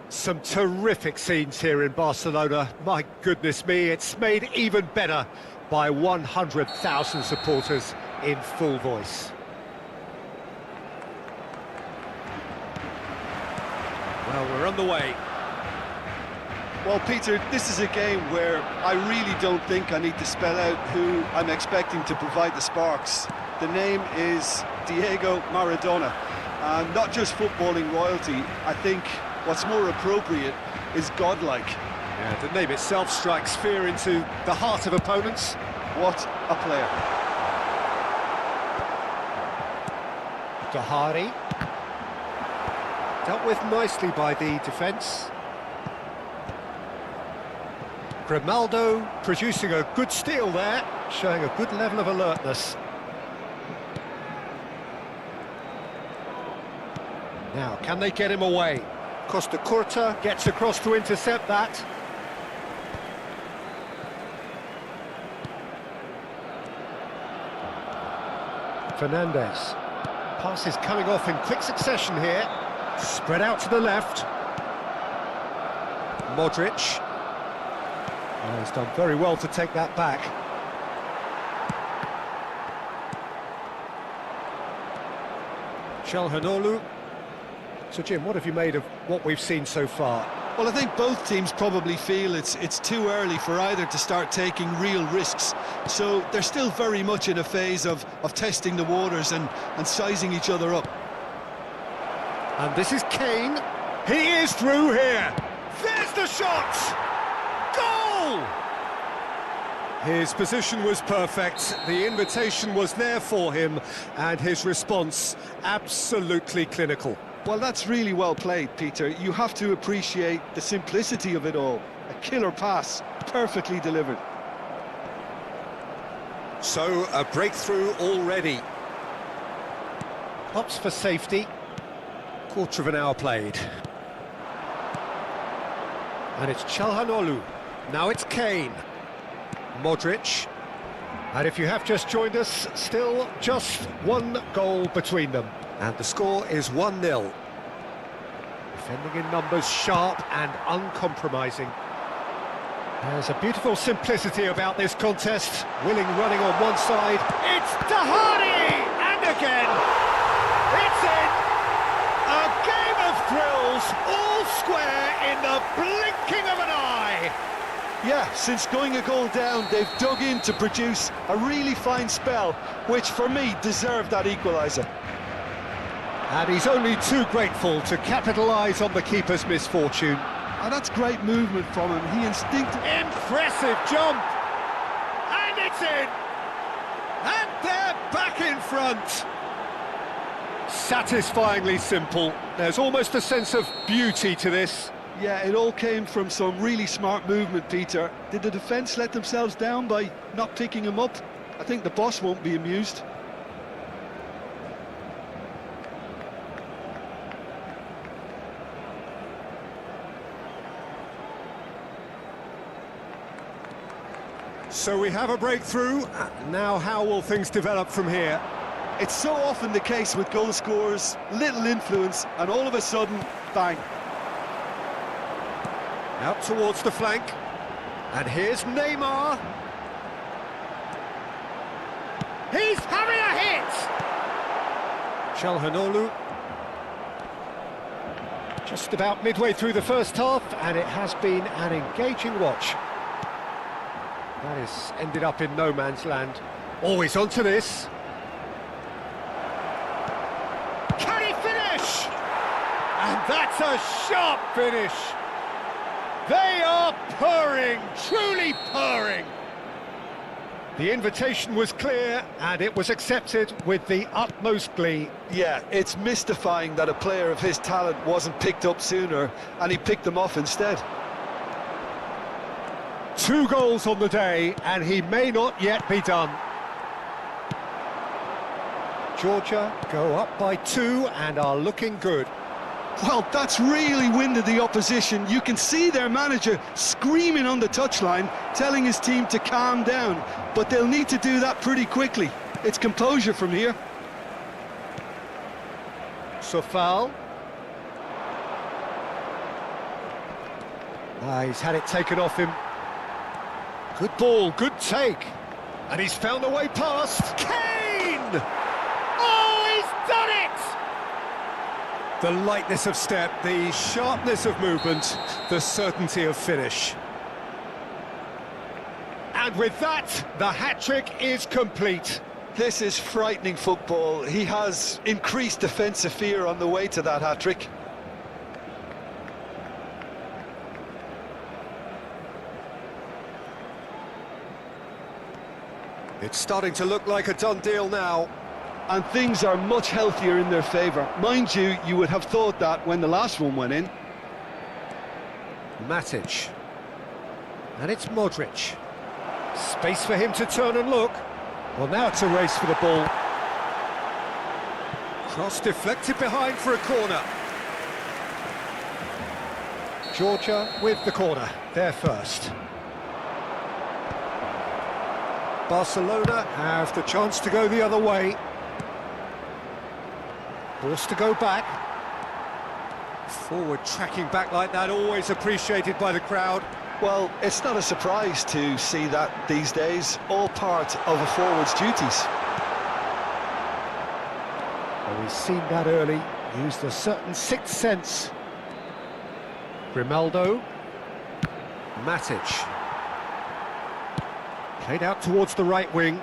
Some terrific scenes here in Barcelona. My goodness me, it's made even better by 100,000 supporters in full voice. Well, we're on the way. Well, Peter, this is a game where I really don't think I need to spell out who I'm expecting to provide the sparks. The name is Diego Maradona. And not just footballing royalty, I think what's more appropriate is godlike. Yeah, the name itself strikes fear into the heart of opponents. What a player. Dahari. Dealt with nicely by the defence. Grimaldo producing a good steal there, showing a good level of alertness. Now, can they get him away? Costa Curta gets across to intercept that. Fernandez. Pass is coming off in quick succession here. Spread out to the left. Modric. Oh, he's done very well to take that back. Çalhanoğlu. So, Jim, what have you made of what we've seen so far? Well, I think both teams probably feel it's too early for either to start taking real risks. So they're still very much in a phase of testing the waters and sizing each other up. And this is Kane. He is through here. There's the shot! Goal! His position was perfect, the invitation was there for him, and his response absolutely clinical. Well, that's really well played, Peter. You have to appreciate the simplicity of it all. A killer pass, perfectly delivered. So, a breakthrough already. Opts for safety. Quarter of an hour played. And it's Çalhanoğlu. Now it's Kane. Modric. And if you have just joined us, still just one goal between them. And the score is 1-0. Defending in numbers, sharp and uncompromising. There's a beautiful simplicity about this contest. Willing running on one side. It's Dahari! And again! It's in! A game of thrills, all square in the blinking of an eye! Yeah, since going a goal down, they've dug in to produce a really fine spell, which for me deserved that equaliser. And he's only too grateful to capitalise on the keeper's misfortune. And that's great movement from him. He instinctively... Impressive jump! And it's in! And they're back in front! Satisfyingly simple. There's almost a sense of beauty to this. Yeah, it all came from some really smart movement, Peter. Did the defence let themselves down by not picking him up? I think the boss won't be amused. So we have a breakthrough. Now how will things develop from here? It's so often the case with goal scorers, little influence, and all of a sudden, bang. Out towards the flank. And here's Neymar. He's having a hit! Çalhanoğlu. Just about midway through the first half, and it has been an engaging watch. That has ended up in no man's land. Always onto this. Can he finish? And that's a sharp finish. They are purring, truly purring. The invitation was clear, and it was accepted with the utmost glee. Yeah, it's mystifying that a player of his talent wasn't picked up sooner, and he picked them off instead. 2 goals on the day, and he may not yet be done. Georgia go up by 2 and are looking good. Well, that's really winded the opposition. You can see their manager screaming on the touchline, telling his team to calm down, but they'll need to do that pretty quickly. It's composure from here. So foul. He's had it taken off him. Good ball, good take. And he's found a way past. Kane! Oh, he's done it! The lightness of step, the sharpness of movement, the certainty of finish. And with that, the hat-trick is complete. This is frightening football. He has increased defensive fear on the way to that hat-trick. It's starting to look like a done deal now. And things are much healthier in their favour. Mind you, you would have thought that when the last one went in. Matic. And it's Modric. Space for him to turn and look. Well, now it's a race for the ball. Cross deflected behind for a corner. Georgia with the corner, there first. Barcelona have the chance to go the other way. Forced to go back. Forward tracking back like that, always appreciated by the crowd. Well, it's not a surprise to see that these days, all part of a forward's duties. Well, we've seen that early, used a certain sixth sense. Grimaldo. Matic. Played out towards the right wing.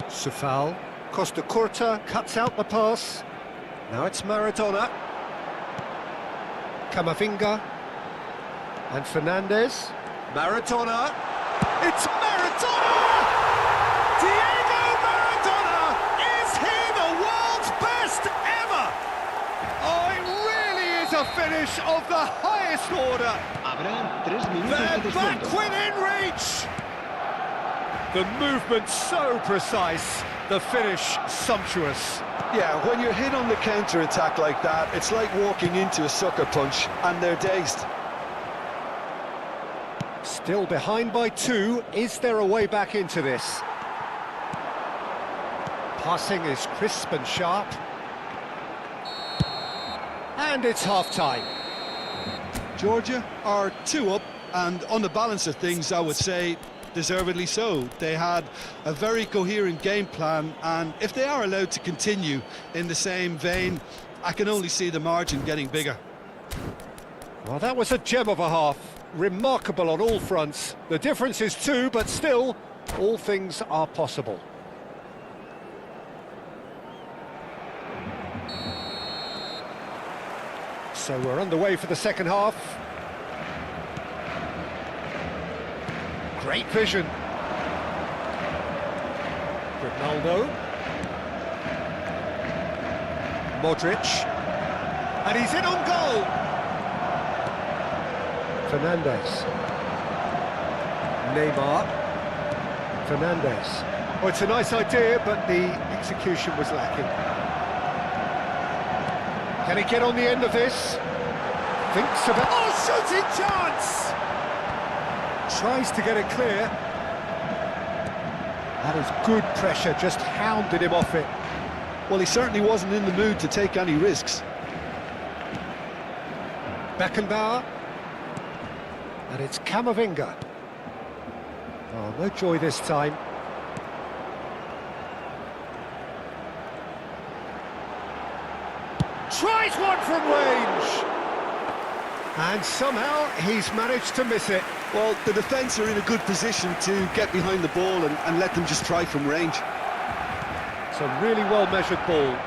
Sufal. Costa Curta cuts out the pass. Now it's Maradona. Camavinga. And Fernandez. Maradona. It's Maradona! Diego Maradona! Is he the world's best ever? Oh, it really is a finish of the highest order. Habrá 3 minutos de They're back descuento. within reach! The movement so precise, the finish sumptuous. Yeah, when you're hit on the counter-attack like that, it's like walking into a sucker punch, and they're dazed. Still behind by 2, is there a way back into this? Passing is crisp and sharp. And it's half-time. Georgia are 2 up, and on the balance of things, I would say deservedly so. They had a very coherent game plan, and if they are allowed to continue in the same vein, I can only see the margin getting bigger. Well, that was a gem of a half. Remarkable on all fronts. The difference is 2, but still, all things are possible. So we're underway for the second half. Great vision. Ronaldo. Modric. And he's in on goal. Fernandez. Neymar. Fernandez. Oh, it's a nice idea, but the execution was lacking. Can he get on the end of this? Thinks about... Oh, shooting chance! Tries to get it clear. That is good pressure, just hounded him off it. Well, he certainly wasn't in the mood to take any risks. Beckenbauer. And it's Camavinga. Oh, no joy this time. Tries one from range! And somehow he's managed to miss it. Well, the defence are in a good position to get behind the ball and let them just try from range. It's a really well-measured ball.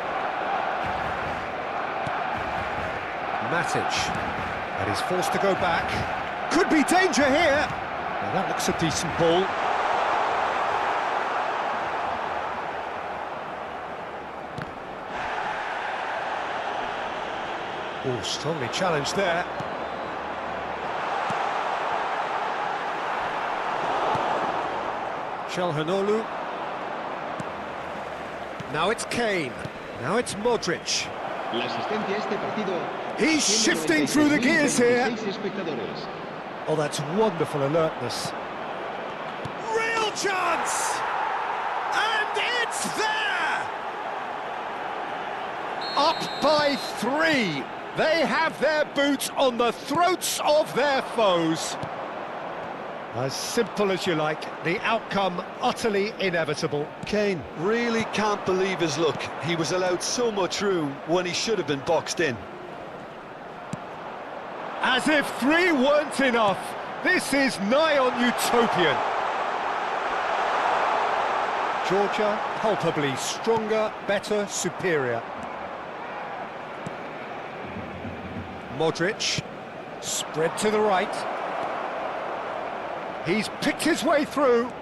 Matic. And he's forced to go back. Could be danger here. Now that looks a decent ball. Oh, strongly challenged there. Çalhanoğlu. Now it's Kane. Now it's Modric. La asistencia a este partido. He's shifting through the gears here. 196 espectadores. Oh, that's wonderful alertness. Real chance! And it's there! Up by 3. They have their boots on the throats of their foes. As simple as you like, the outcome utterly inevitable. Kane really can't believe his luck. He was allowed so much room when he should have been boxed in. As if 3 weren't enough, this is nigh on utopian. Georgia, palpably stronger, better, superior. Modric, spread to the right. He's picked his way through.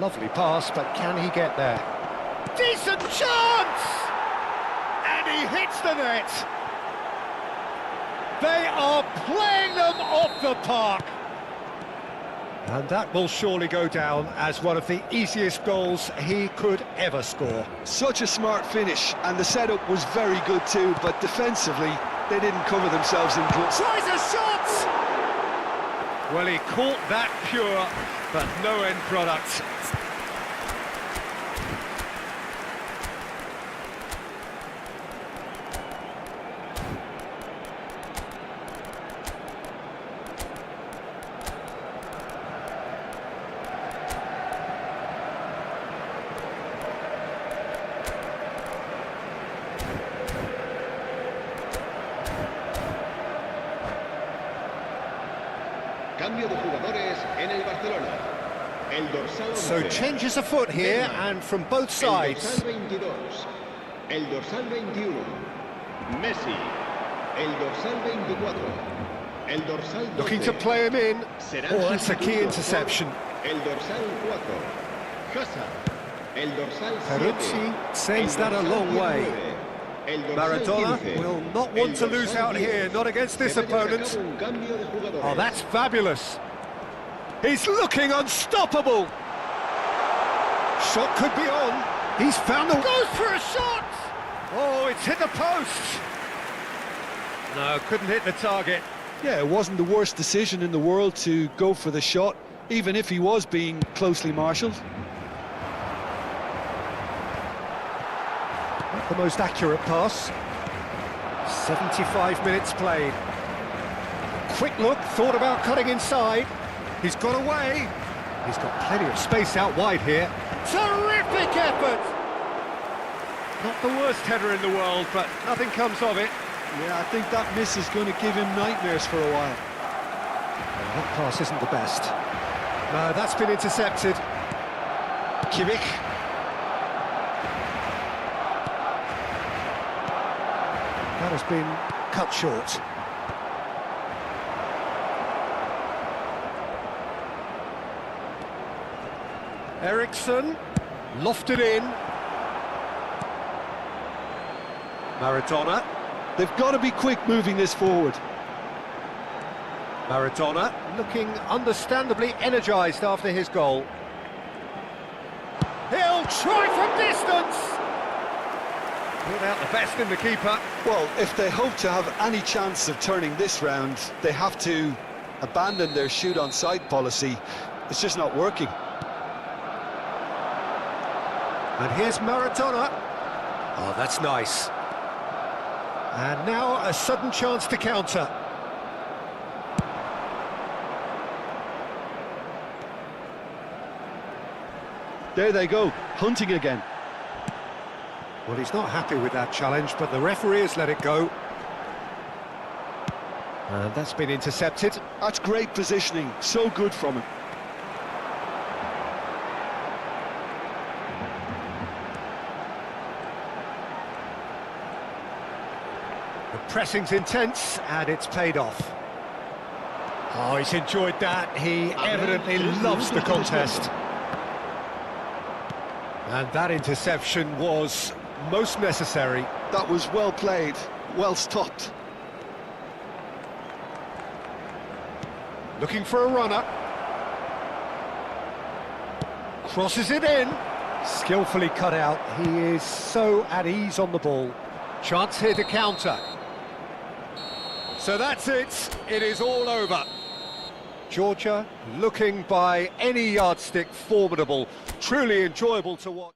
Lovely pass, but can he get there? Decent chance! And he hits the net. They are playing them off the park. And that will surely go down as one of the easiest goals he could ever score. Such a smart finish, and the setup was very good too, but defensively, they didn't cover themselves in good. Tries a shot! Well, he caught that pure, but no end product. Cambio de jugadores en el Barcelona. El dorsal 11. So changes a foot here, and from both El sides. dorsal 22. El dorsal 21. Messi. El dorsal 24. El dorsal 12. Looking to play him in. Será Oh, that's a key sustituido interception. por El dorsal 4. Hazard. El dorsal 7. Peruzzi sends El that a dorsal long way. 19. El dorsal Maradona 15. will not want to lose out here, not against this Debe llevar a opponent. cabo un cambio de jugadores. Oh, that's fabulous. He's looking unstoppable. Shot could be on. He's found the... Goes for a shot! Oh, it's hit the post. No, couldn't hit the target. Yeah, it wasn't the worst decision in the world to go for the shot, even if he was being closely marshalled. Not the most accurate pass. 75 minutes played. Quick look, thought about cutting inside. He's got away. He's got plenty of space out wide here. Terrific effort! Not the worst header in the world, but nothing comes of it. Yeah, I think that miss is going to give him nightmares for a while. That pass isn't the best. No, that's been intercepted. Kimmich. That has been cut short. Eriksson, lofted in. Maradona. They've got to be quick moving this forward. Maradona looking understandably energised after his goal. He'll try from distance! Pulled out the best in the keeper. Well, if they hope to have any chance of turning this round, they have to abandon their shoot-on-sight policy. It's just not working. And here's Maradona. Oh, that's nice. And now a sudden chance to counter. There they go, hunting again. Well, he's not happy with that challenge, but the referee has let it go. And that's been intercepted. That's great positioning, so good from him. The pressing's intense, and it's paid off. Oh, he's enjoyed that. He evidently loves the contest. And that interception was most necessary. That was well played, well stopped. Looking for a runner. Crosses it in. Skillfully cut out. He is so at ease on the ball. Chance here to counter. So that's it. It is all over. Georgia looking by any yardstick formidable. Truly enjoyable to watch.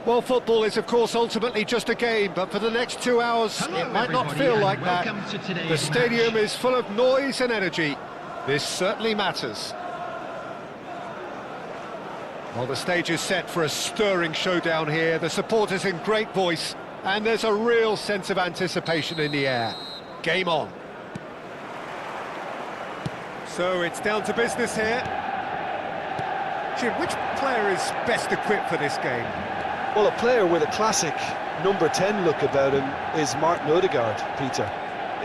Well, football is, of course, ultimately just a game, but for the next 2 hours, it might not feel like that. The stadium is full of noise and energy. This certainly matters. Well, the stage is set for a stirring showdown here. The supporters in great voice, and there's a real sense of anticipation in the air. Game on. So it's down to business here. Jim, which player is best equipped for this game? Well, a player with a classic number 10 look about him is Martin Odegaard, Peter.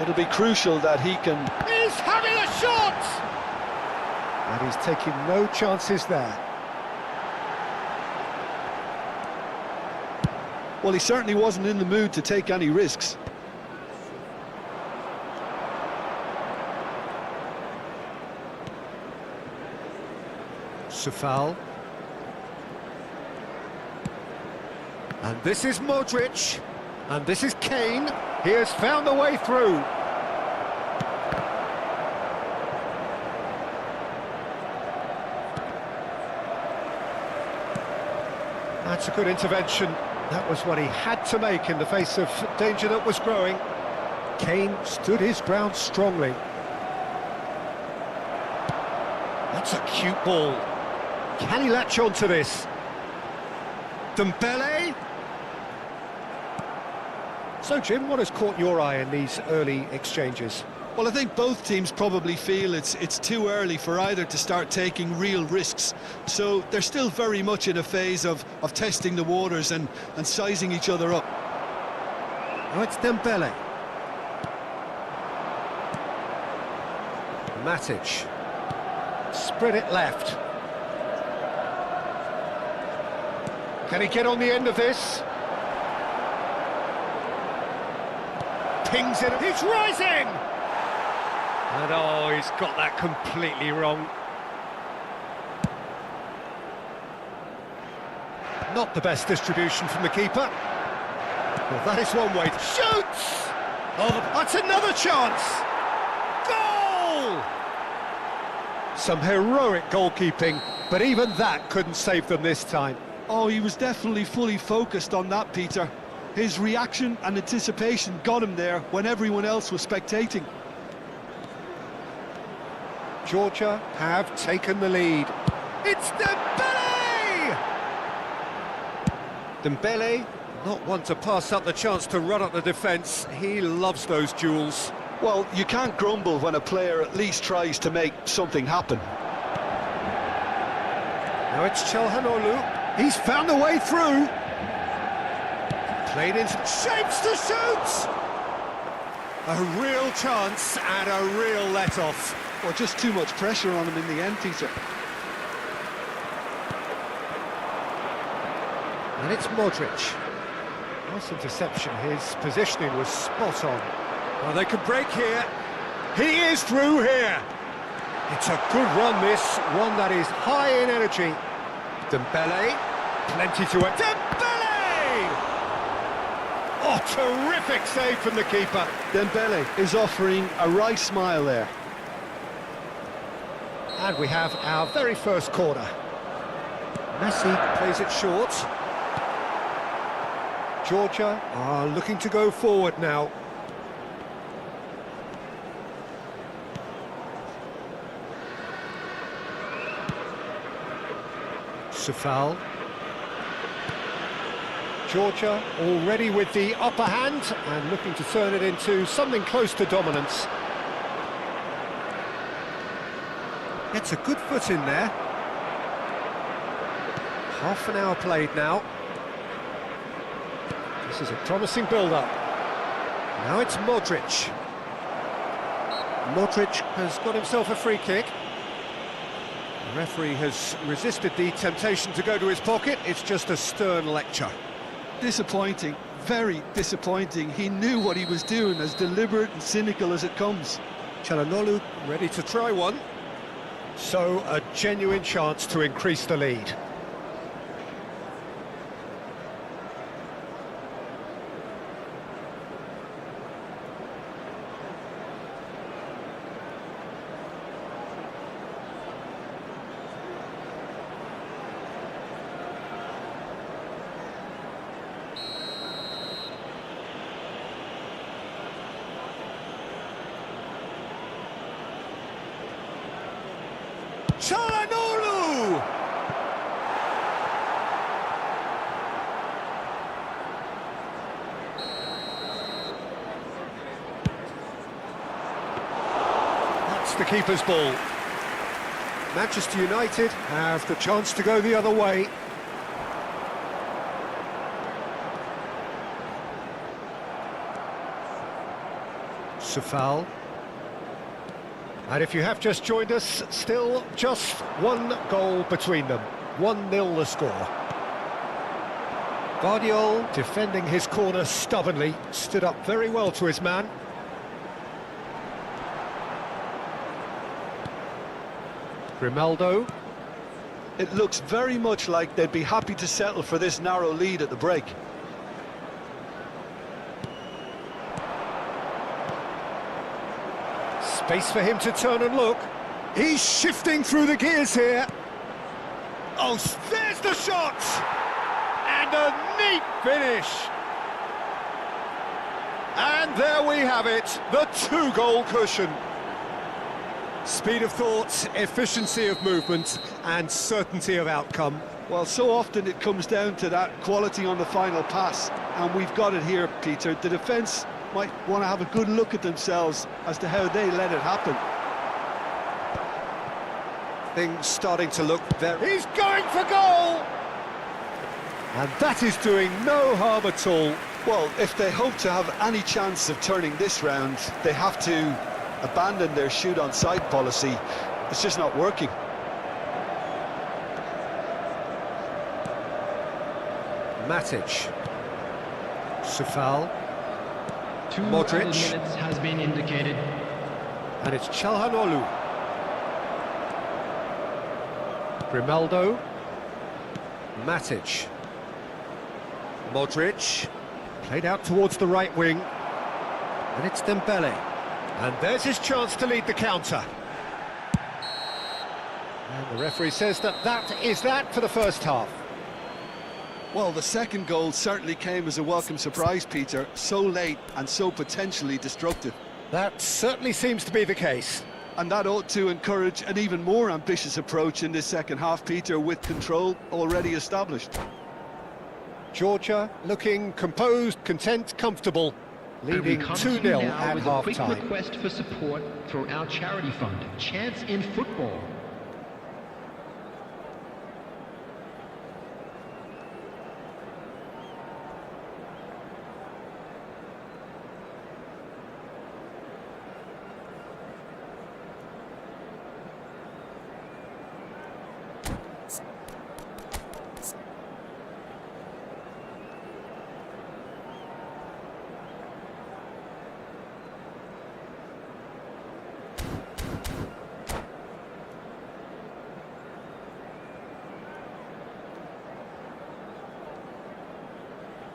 It'll be crucial that he can... He's having a shot! And he's taking no chances there. Well, he certainly wasn't in the mood to take any risks. Safal. And this is Modric. And this is Kane. He has found the way through. That's a good intervention. That was what he had to make in the face of danger that was growing. Kane stood his ground strongly. That's a cute ball. Can he latch on to this? Dembele? So, Jim, what has caught your eye in these early exchanges? Well, I think both teams probably feel it's too early for either to start taking real risks. So they're still very much in a phase of testing the waters and sizing each other up. Now it's Dembele. Matic. Spread it left. Can he get on the end of this? Pings it. He's rising! And oh, he's got that completely wrong. Not the best distribution from the keeper. Well, that is one way. Shoots! Oh, that's another chance! Goal! Some heroic goalkeeping, but even that couldn't save them this time. Oh, he was definitely fully focused on that, Peter. His reaction and anticipation got him there when everyone else was spectating. Georgia have taken the lead. It's Dembele! Dembele, not one to pass up the chance to run up the defence. He loves those duels. Well, you can't grumble when a player at least tries to make something happen. Now it's Çalhanoğlu. He's found a way through. Played into shapes to shoot! A real chance and a real let-off. Well, just too much pressure on him in the end, Peter. And it's Modric. Nice interception, his positioning was spot on. Well, they could break here. He is through here. It's a good run, this. One that is high in energy. Dembele, plenty to it. Dembele! Oh, terrific save from the keeper. Dembele is offering a right smile there. And we have our very first corner. Messi plays it short. Georgia are looking to go forward now. Safal. Georgia already with the upper hand and looking to turn it into something close to dominance. Gets a good foot in there. Half an hour played now. This is a promising build-up. Now it's Modric. Modric has got himself a free kick. The referee has resisted the temptation to go to his pocket. It's just a stern lecture. Disappointing, very disappointing. He knew what he was doing, as deliberate and cynical as it comes. Çalhanoğlu ready to try one. So, a genuine chance to increase the lead. Çalhanoğlu! That's the keeper's ball. Manchester United have the chance to go the other way. Safal. And if you have just joined us, still just one goal between them. 1-0 the score. Guardiola, defending his corner stubbornly, stood up very well to his man. Grimaldo. It looks very much like they'd be happy to settle for this narrow lead at the break. Space for him to turn and look. He's shifting through the gears here. Oh, there's the shot! And a neat finish! And there we have it, the two-goal cushion. Speed of thought, efficiency of movement, and certainty of outcome. Well, so often it comes down to that quality on the final pass, and we've got it here, Peter. The defence might want to have a good look at themselves as to how they let it happen. Things starting to look very... He's going for goal! And that is doing no harm at all. Well, if they hope to have any chance of turning this round, they have to abandon their shoot on side policy. It's just not working. Matic. Sufal. Modric. Modric. Minutes has been indicated. And it's Çalhanoğlu. Grimaldo. Matic. Modric. Played out towards the right wing. And it's Dembele. And there's his chance to lead the counter. And the referee says that is that for the first half. Well, the second goal certainly came as a welcome surprise, Peter. So late and so potentially destructive. That certainly seems to be the case. And that ought to encourage an even more ambitious approach in this second half, Peter, with control already established. Georgia looking composed, content, comfortable, leading 2-0 at half-time. Quick half-time. request for support for our charity fund, Chance in Football.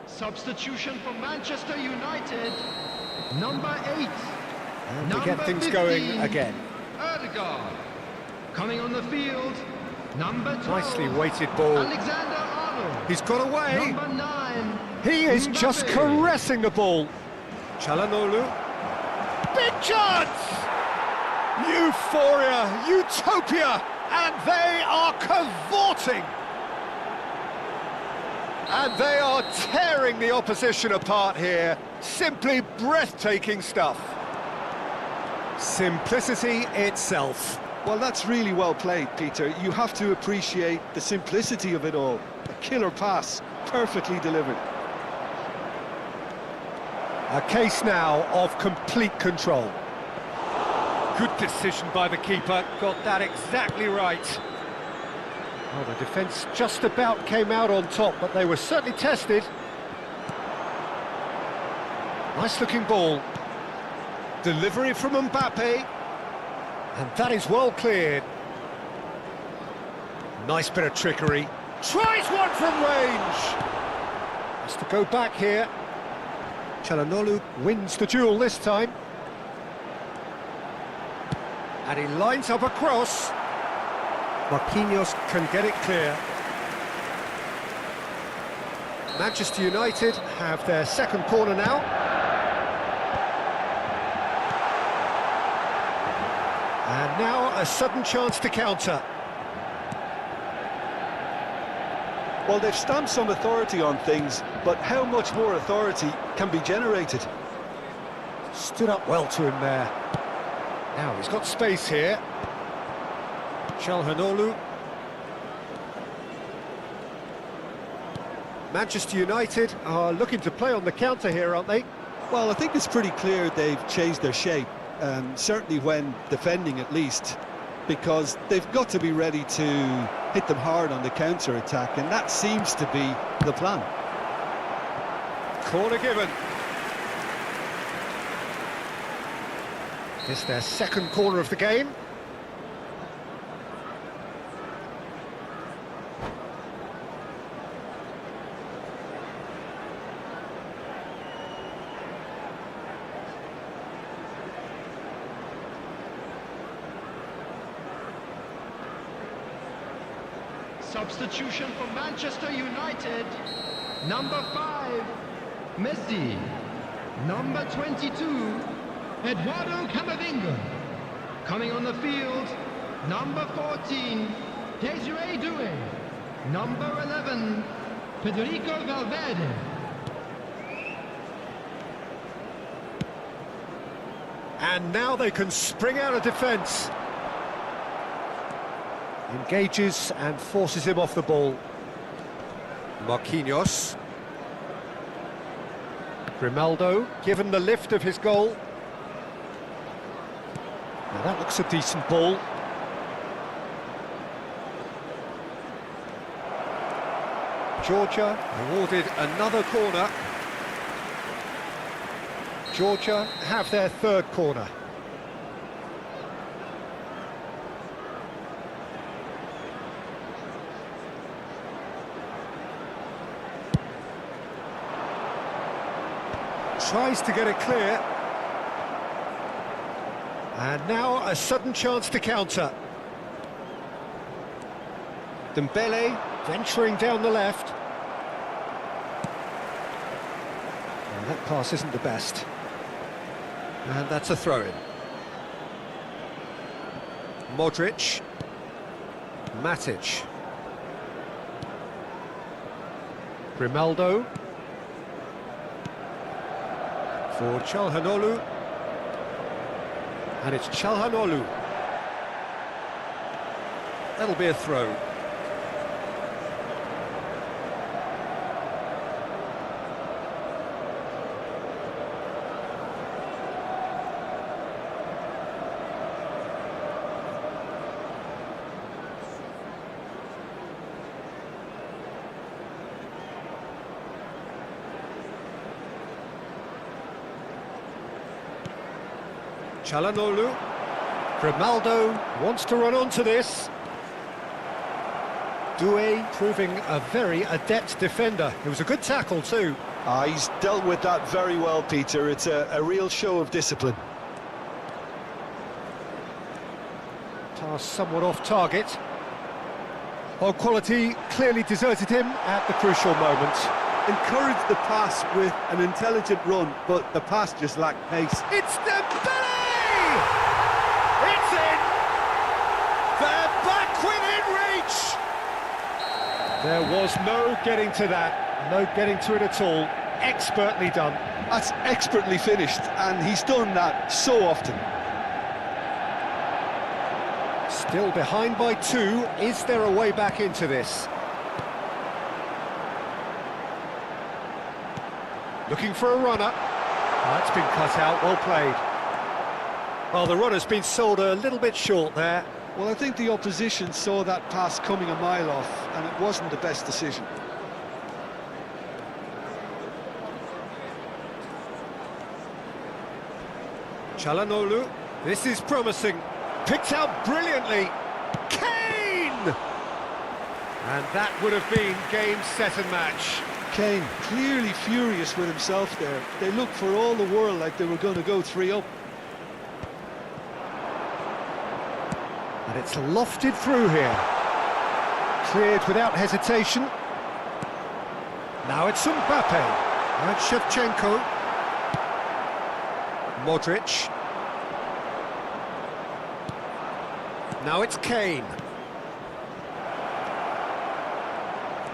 Substitution for Manchester United, number 8. And to get things going again. Evrica. Coming on the field, number 12. Nicely weighted ball. Alexander-Arnold. He's got away. Number 9. He is just Mbappe. caressing the ball. Çalhanoğlu. Big chance! Euphoria, utopia, and they are cavorting. And they are tearing the opposition apart here. Simply breathtaking stuff. Simplicity itself. Well, that's really well played, Peter. You have to appreciate the simplicity of it all. A killer pass, perfectly delivered. A case now of complete control. Good decision by the keeper, got that exactly right. Well, the defence just about came out on top, but they were certainly tested. Nice-looking ball. Delivery from Mbappe. And that is well cleared. Nice bit of trickery. Tries one from range. Has to go back here. Çalhanoğlu wins the duel this time. And he lines up a cross. Marquinhos can get it clear. Manchester United have their second corner now. And now a sudden chance to counter. Well, they've stamped some authority on things, but how much more authority can be generated? Stood up well to him there. Now he's got space here. Çalhanoğlu. Manchester United are looking to play on the counter here, aren't they? Well, I think it's pretty clear they've changed their shape, certainly when defending at least, because they've got to be ready to hit them hard on the counter-attack, and that seems to be the plan. Corner given. It's their second corner of the game. Substitution for Manchester United, number 5, Messi. Number 22, Eduardo Camavinga. Coming on the field, number 14, Desiree Doué. Number 11, Federico Valverde. And now they can spring out of defence. Engages and forces him off the ball. Marquinhos. Grimaldo, given the lift of his goal. Now that looks a decent ball. Georgia awarded another corner. Georgia have their third corner. Tries to get it clear. And now a sudden chance to counter. Dembele venturing down the left. And that pass isn't the best. And that's a throw-in. Modric. Matic. Grimaldo. For Çalhanoğlu. And it's Çalhanoğlu. That'll be a throw. Çalhanoğlu. Grimaldo wants to run onto this. Doué proving a very adept defender. It was a good tackle too. He's dealt with that very well, Peter. It's a real show of discipline. Pass somewhat off target. Well, quality clearly deserted him at the crucial moment. Encouraged the pass with an intelligent run, but the pass just lacked pace. It's Dembele! It's in! They're back within reach! There was no getting to that, no getting to it at all. Expertly done. That's expertly finished, and he's done that so often. Still behind by 2. Is there a way back into this? Looking for a runner. That's been cut out, well played. Well, the runner's been sold a little bit short there. Well, I think the opposition saw that pass coming a mile off, and it wasn't the best decision. Çalhanoğlu, this is promising. Picked out brilliantly. Kane! And that would have been game, set and match. Kane, clearly furious with himself there. They looked for all the world like they were going to go 3-up. And it's lofted through here. Cleared without hesitation. Now it's Mbappe. And Shevchenko. Modric. Now it's Kane.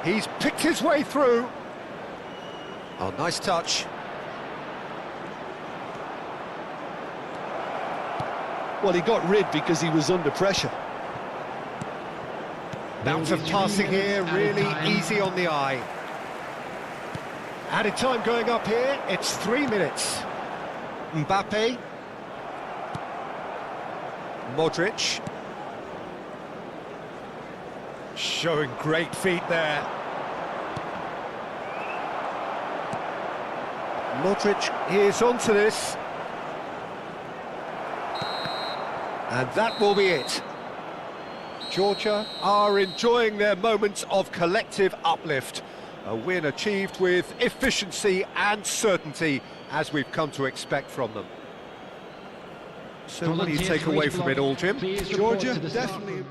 He's picked his way through. Oh, nice touch. Well, he got rid because he was under pressure. Bounce of passing here, really easy on the eye. Added time going up here, it's 3 minutes. Mbappe. Modric. Showing great feet there. Modric is onto this. And that will be it. Georgia are enjoying their moments of collective uplift. A win achieved with efficiency and certainty, as we've come to expect from them. So what do you take away from it all, Jim? Georgia definitely...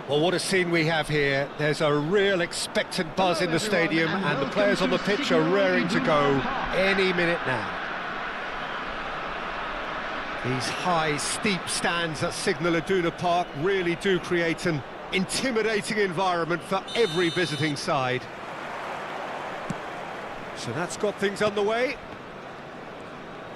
Well, what a scene we have here. There's a real expectant buzz in the stadium, and the players on the pitch are raring to go any minute now. These high, steep stands at Signal Iduna Park really do create an intimidating environment for every visiting side. So that's got things underway.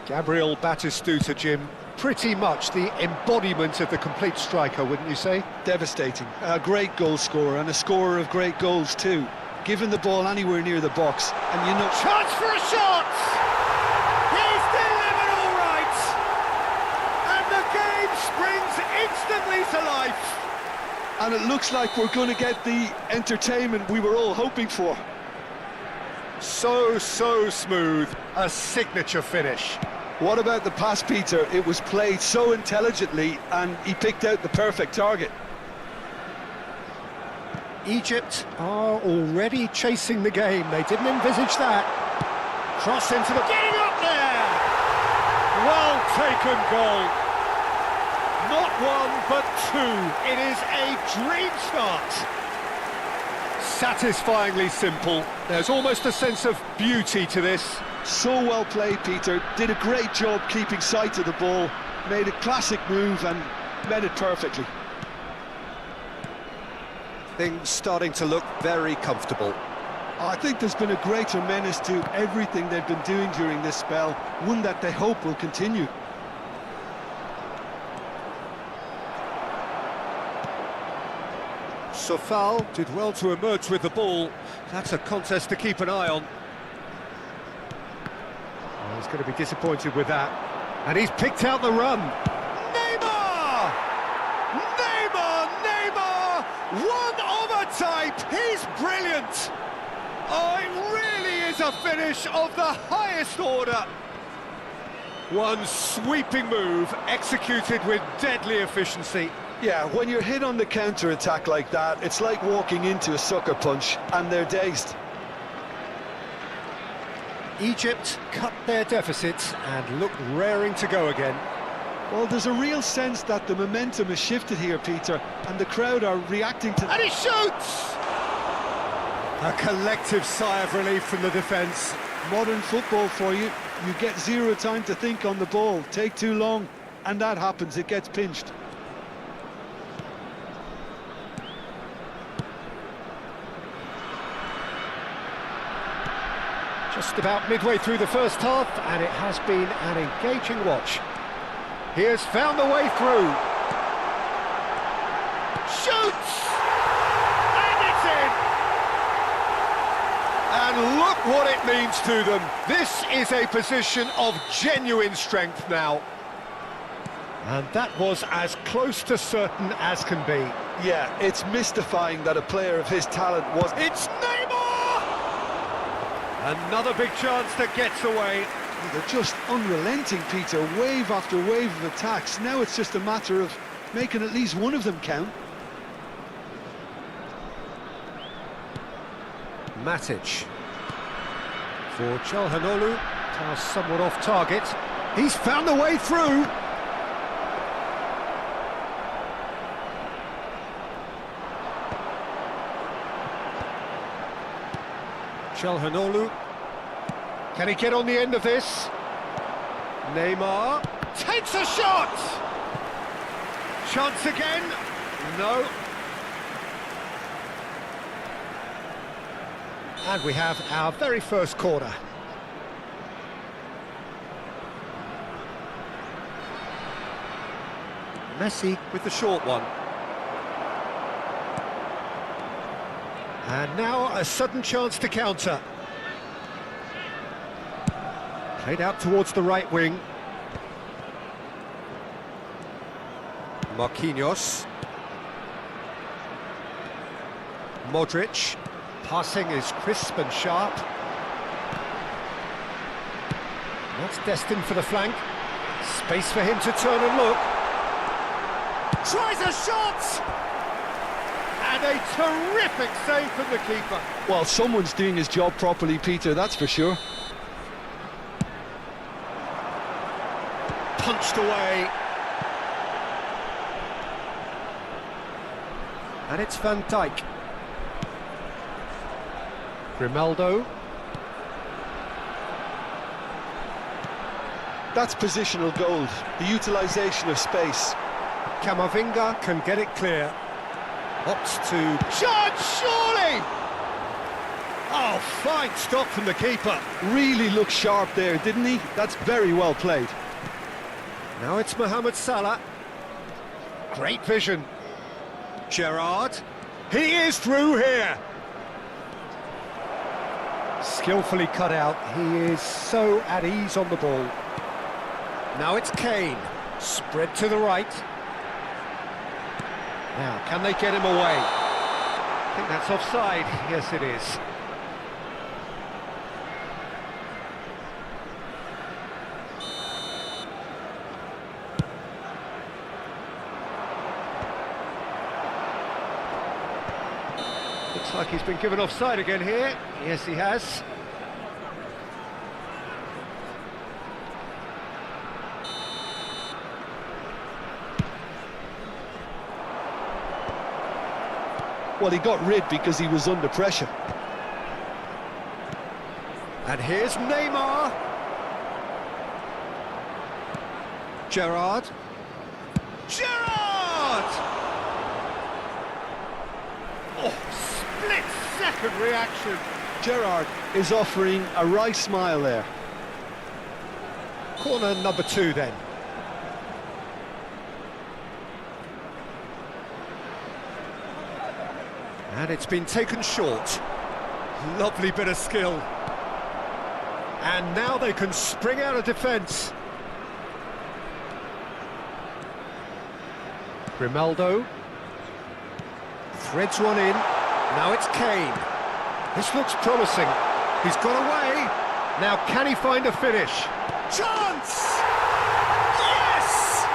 Gabriel Batistuta, Jim, pretty much the embodiment of the complete striker, wouldn't you say? Devastating. A great goal scorer and a scorer of great goals too. Given the ball anywhere near the box, and you know... Chance for a shot! He's delivered all right! And the game springs instantly to life! And it looks like we're going to get the entertainment we were all hoping for. So smooth. A signature finish. What about the pass, Peter? It was played so intelligently and he picked out the perfect target. Egypt are already chasing the game. They didn't envisage that. Cross into the... Getting up there! Well taken goal. Not one, but two. It is a dream start. Satisfyingly simple. There's almost a sense of beauty to this. So well played, Peter. Did a great job keeping sight of the ball. Made a classic move and met it perfectly. Things starting to look very comfortable. I think there's been a greater menace to everything they've been doing during this spell, one that they hope will continue. Sofal did well to emerge with the ball. That's a contest to keep an eye on. Oh, he's going to be disappointed with that. And he's picked out the run. Neymar! Neymar! One of a type! He's brilliant! Oh, it really is a finish of the highest order. One sweeping move, executed with deadly efficiency. Yeah, when you're hit on the counter-attack like that, it's like walking into a sucker punch, and they're dazed. Egypt cut their deficits and look raring to go again. Well, there's a real sense that the momentum has shifted here, Peter, and the crowd are reacting to... And he shoots! A collective sigh of relief from the defence. Modern football for you. You get zero time to think on the ball. Take too long, and that happens. It gets pinched. Just about midway through the first half, and it has been an engaging watch. He has found the way through. Shoots! And it's in! And look what it means to them. This is a position of genuine strength now. And that was as close to certain as can be. Yeah, it's mystifying that a player of his talent was... It's Neymar! Another big chance that gets away. They're just unrelenting, Peter, wave after wave of attacks. Now it's just a matter of making at least one of them count. Matic. For Çalhanoğlu, pass somewhat off target. He's found the way through. Çalhanoğlu. Can he get on the end of this? Neymar takes a shot! Chance again? No. And we have our very first corner. Messi with the short one. And now a sudden chance to counter. Played out towards the right wing. Marquinhos. Modric. Passing is crisp and sharp. That's destined for the flank. Space for him to turn and look. Tries a shot! And a terrific save from the keeper. Well, someone's doing his job properly, Peter, that's for sure. Punched away. And it's Van Dijk. Grimaldo. That's positional gold, the utilisation of space. Camavinga can get it clear. Opts to charge, surely! Oh, fine stop from the keeper. Really looked sharp there, didn't he? That's very well played. Now it's Mohamed Salah. Great vision. Gerrard. He is through here. Skillfully cut out. He is so at ease on the ball. Now it's Kane. Spread to the right. Now, can they get him away? I think that's offside. Yes, it is. Looks like he's been given offside again here. Yes, he has. Well, he got rid because he was under pressure. And here's Neymar. Gerrard. Gerrard! Oh, split-second reaction. Gerrard is offering a wry smile there. Corner number 2 then. And it's been taken short. Lovely bit of skill. And now they can spring out of defence. Grimaldo. Threads one in. Now it's Kane. This looks promising. He's got away. Now can he find a finish? Chance! Yes!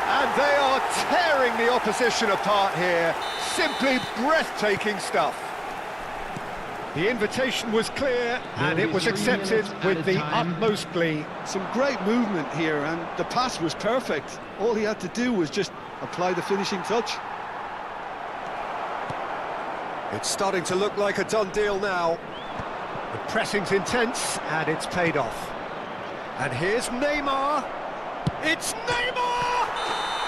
And they are tearing the opposition apart here. Simply breathtaking stuff. The invitation was clear and it was accepted with the utmost glee. Some great movement here, and the pass was perfect. All he had to do was just apply the finishing touch. It's starting to look like a done deal now. The pressing's intense and it's paid off. And here's Neymar. It's Neymar!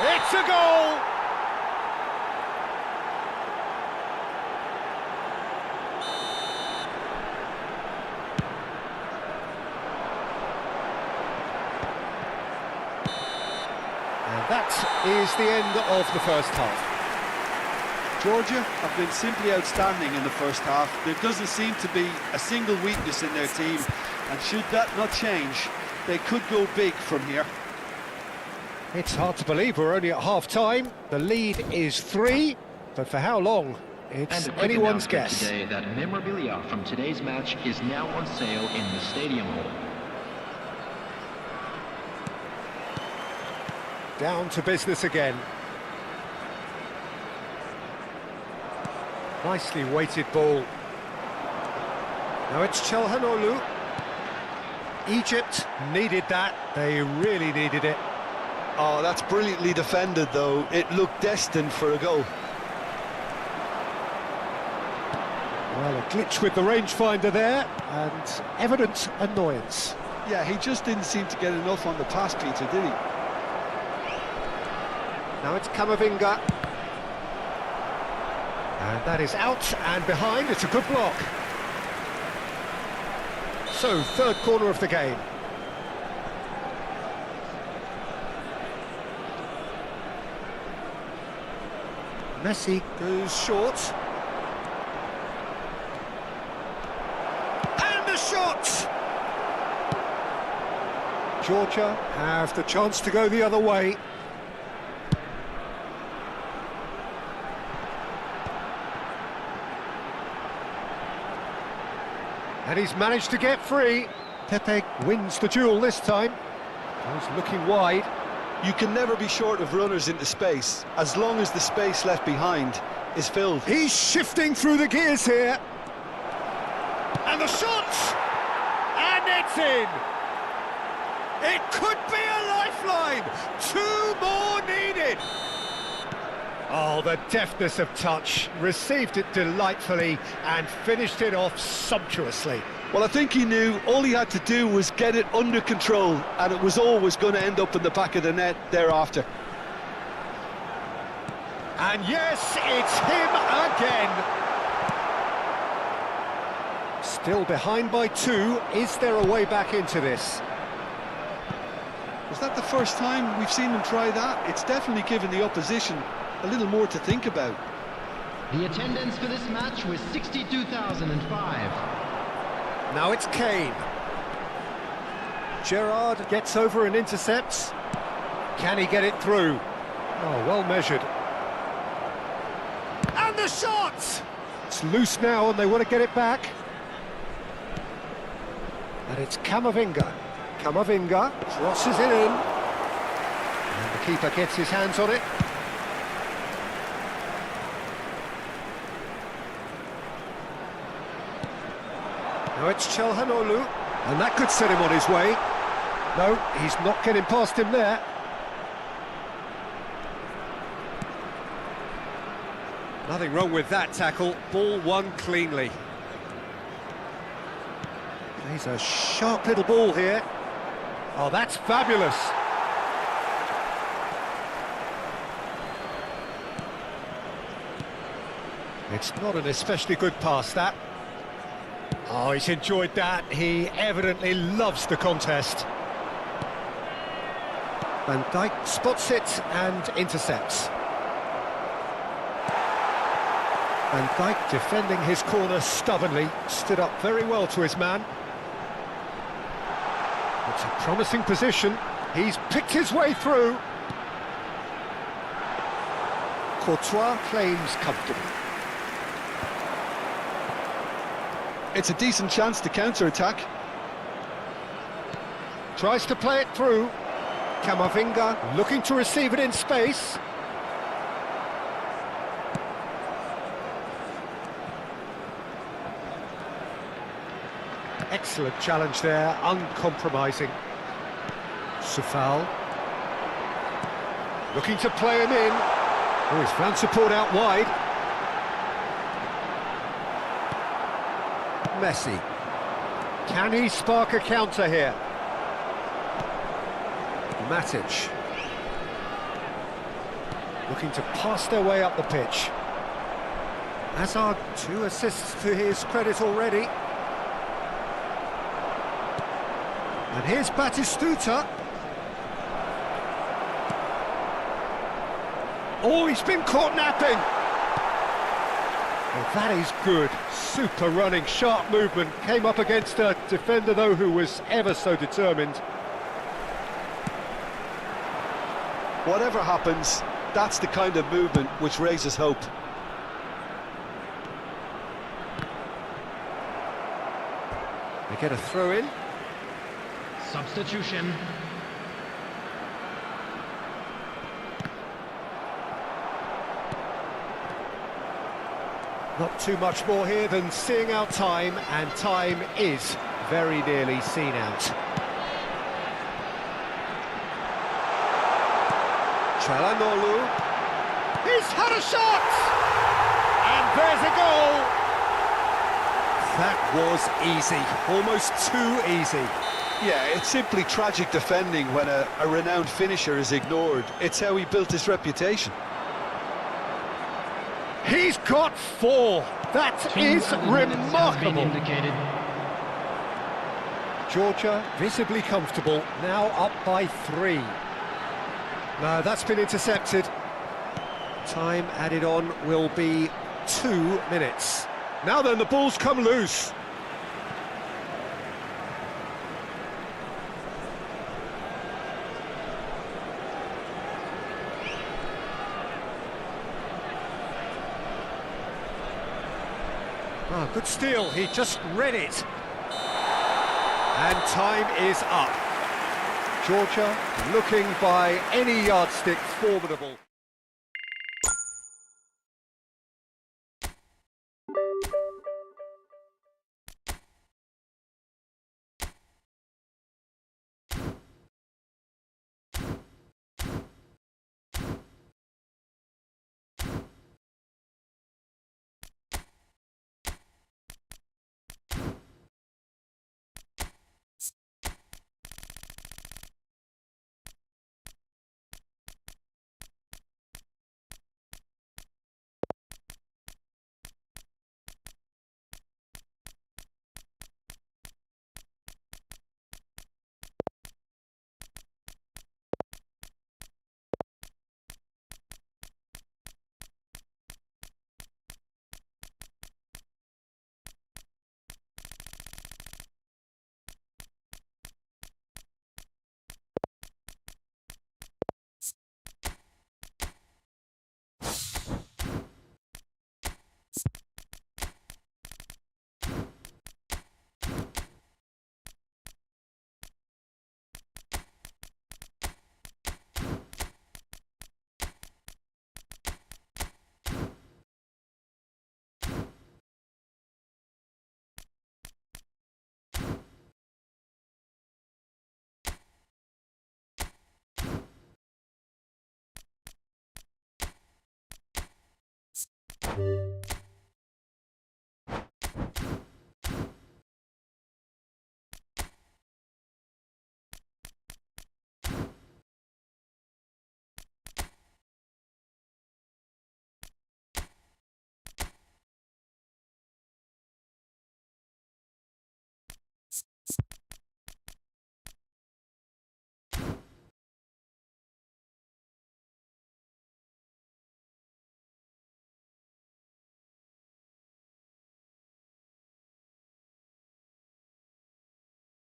It's a goal! That is the end of the first half. Georgia have been simply outstanding in the first half. There doesn't seem to be a single weakness in their team, and should that not change, they could go big from here. It's hard to believe we're only at half-time. The lead is 3, but for how long? It's anyone's guess. Today that memorabilia from today's match is now on sale in the stadium hall. Down to business again. Nicely weighted ball. Now it's Çalhanoğlu. Egypt needed that. They really needed it. Oh, that's brilliantly defended, though. It looked destined for a goal. Well, a glitch with the rangefinder there, and evident annoyance. Yeah, he just didn't seem to get enough on the pass, Peter, did he? Now it's Camavinga. And that is out and behind. It's a good block. So, third corner of the game. Messi goes short. And the shot! Georgia have the chance to go the other way. And he's managed to get free. Pepe wins the duel this time. He's looking wide. You can never be short of runners into space, as long as the space left behind is filled. He's shifting through the gears here. And the shot! And it's in! It could be a lifeline! 2 more needed! Oh, the deftness of touch. Received it delightfully and finished it off sumptuously. Well, I think he knew all he had to do was get it under control, and it was always going to end up in the back of the net thereafter. And yes, it's him again. Still behind by 2. Is there a way back into this? Was that the first time we've seen him try that? It's definitely given the opposition a little more to think about. The attendance for this match was 62,005. Now it's Kane. Gerrard gets over and intercepts. Can he get it through? Oh, well measured. And the shot! It's loose now and they want to get it back. And it's Camavinga. Camavinga crosses it in. And the keeper gets his hands on it. Now it's Çalhanoğlu, and that could set him on his way. No, he's not getting past him there. Nothing wrong with that tackle, ball won cleanly. He's a sharp little ball here. Oh, that's fabulous. It's not an especially good pass, that. Oh, he's enjoyed that. He evidently loves the contest. Van Dijk spots it and intercepts. Van Dijk defending his corner stubbornly, stood up very well to his man. It's a promising position. He's picked his way through. Courtois claims comfortably. It's a decent chance to counter-attack. Tries to play it through. Camavinga looking to receive it in space. Excellent challenge there, uncompromising. Sufal. Looking to play him in. Oh, he's found support out wide. Messi. Can he spark a counter here? Matic. Looking to pass their way up the pitch. Hazard, 2 assists to his credit already. And here's Batistuta. Oh, he's been caught napping. Well, that is good. Super running, sharp movement. Came up against a defender, though, who was ever so determined. Whatever happens, that's the kind of movement which raises hope. They get a throw in. Substitution. Not too much more here than seeing out time, and time is very nearly seen out. Çalhanoğlu. He's had a shot! And there's a goal! That was easy, almost too easy. Yeah, it's simply tragic defending when a renowned finisher is ignored. It's how he built his reputation. He's got 4. That is remarkable. Georgia visibly comfortable, now up by 3. No, that's been intercepted. Time added on will be 2 minutes. Now then, the ball's come loose. Ah, good steal, he just read it. And time is up. Georgia looking by any yardstick formidable.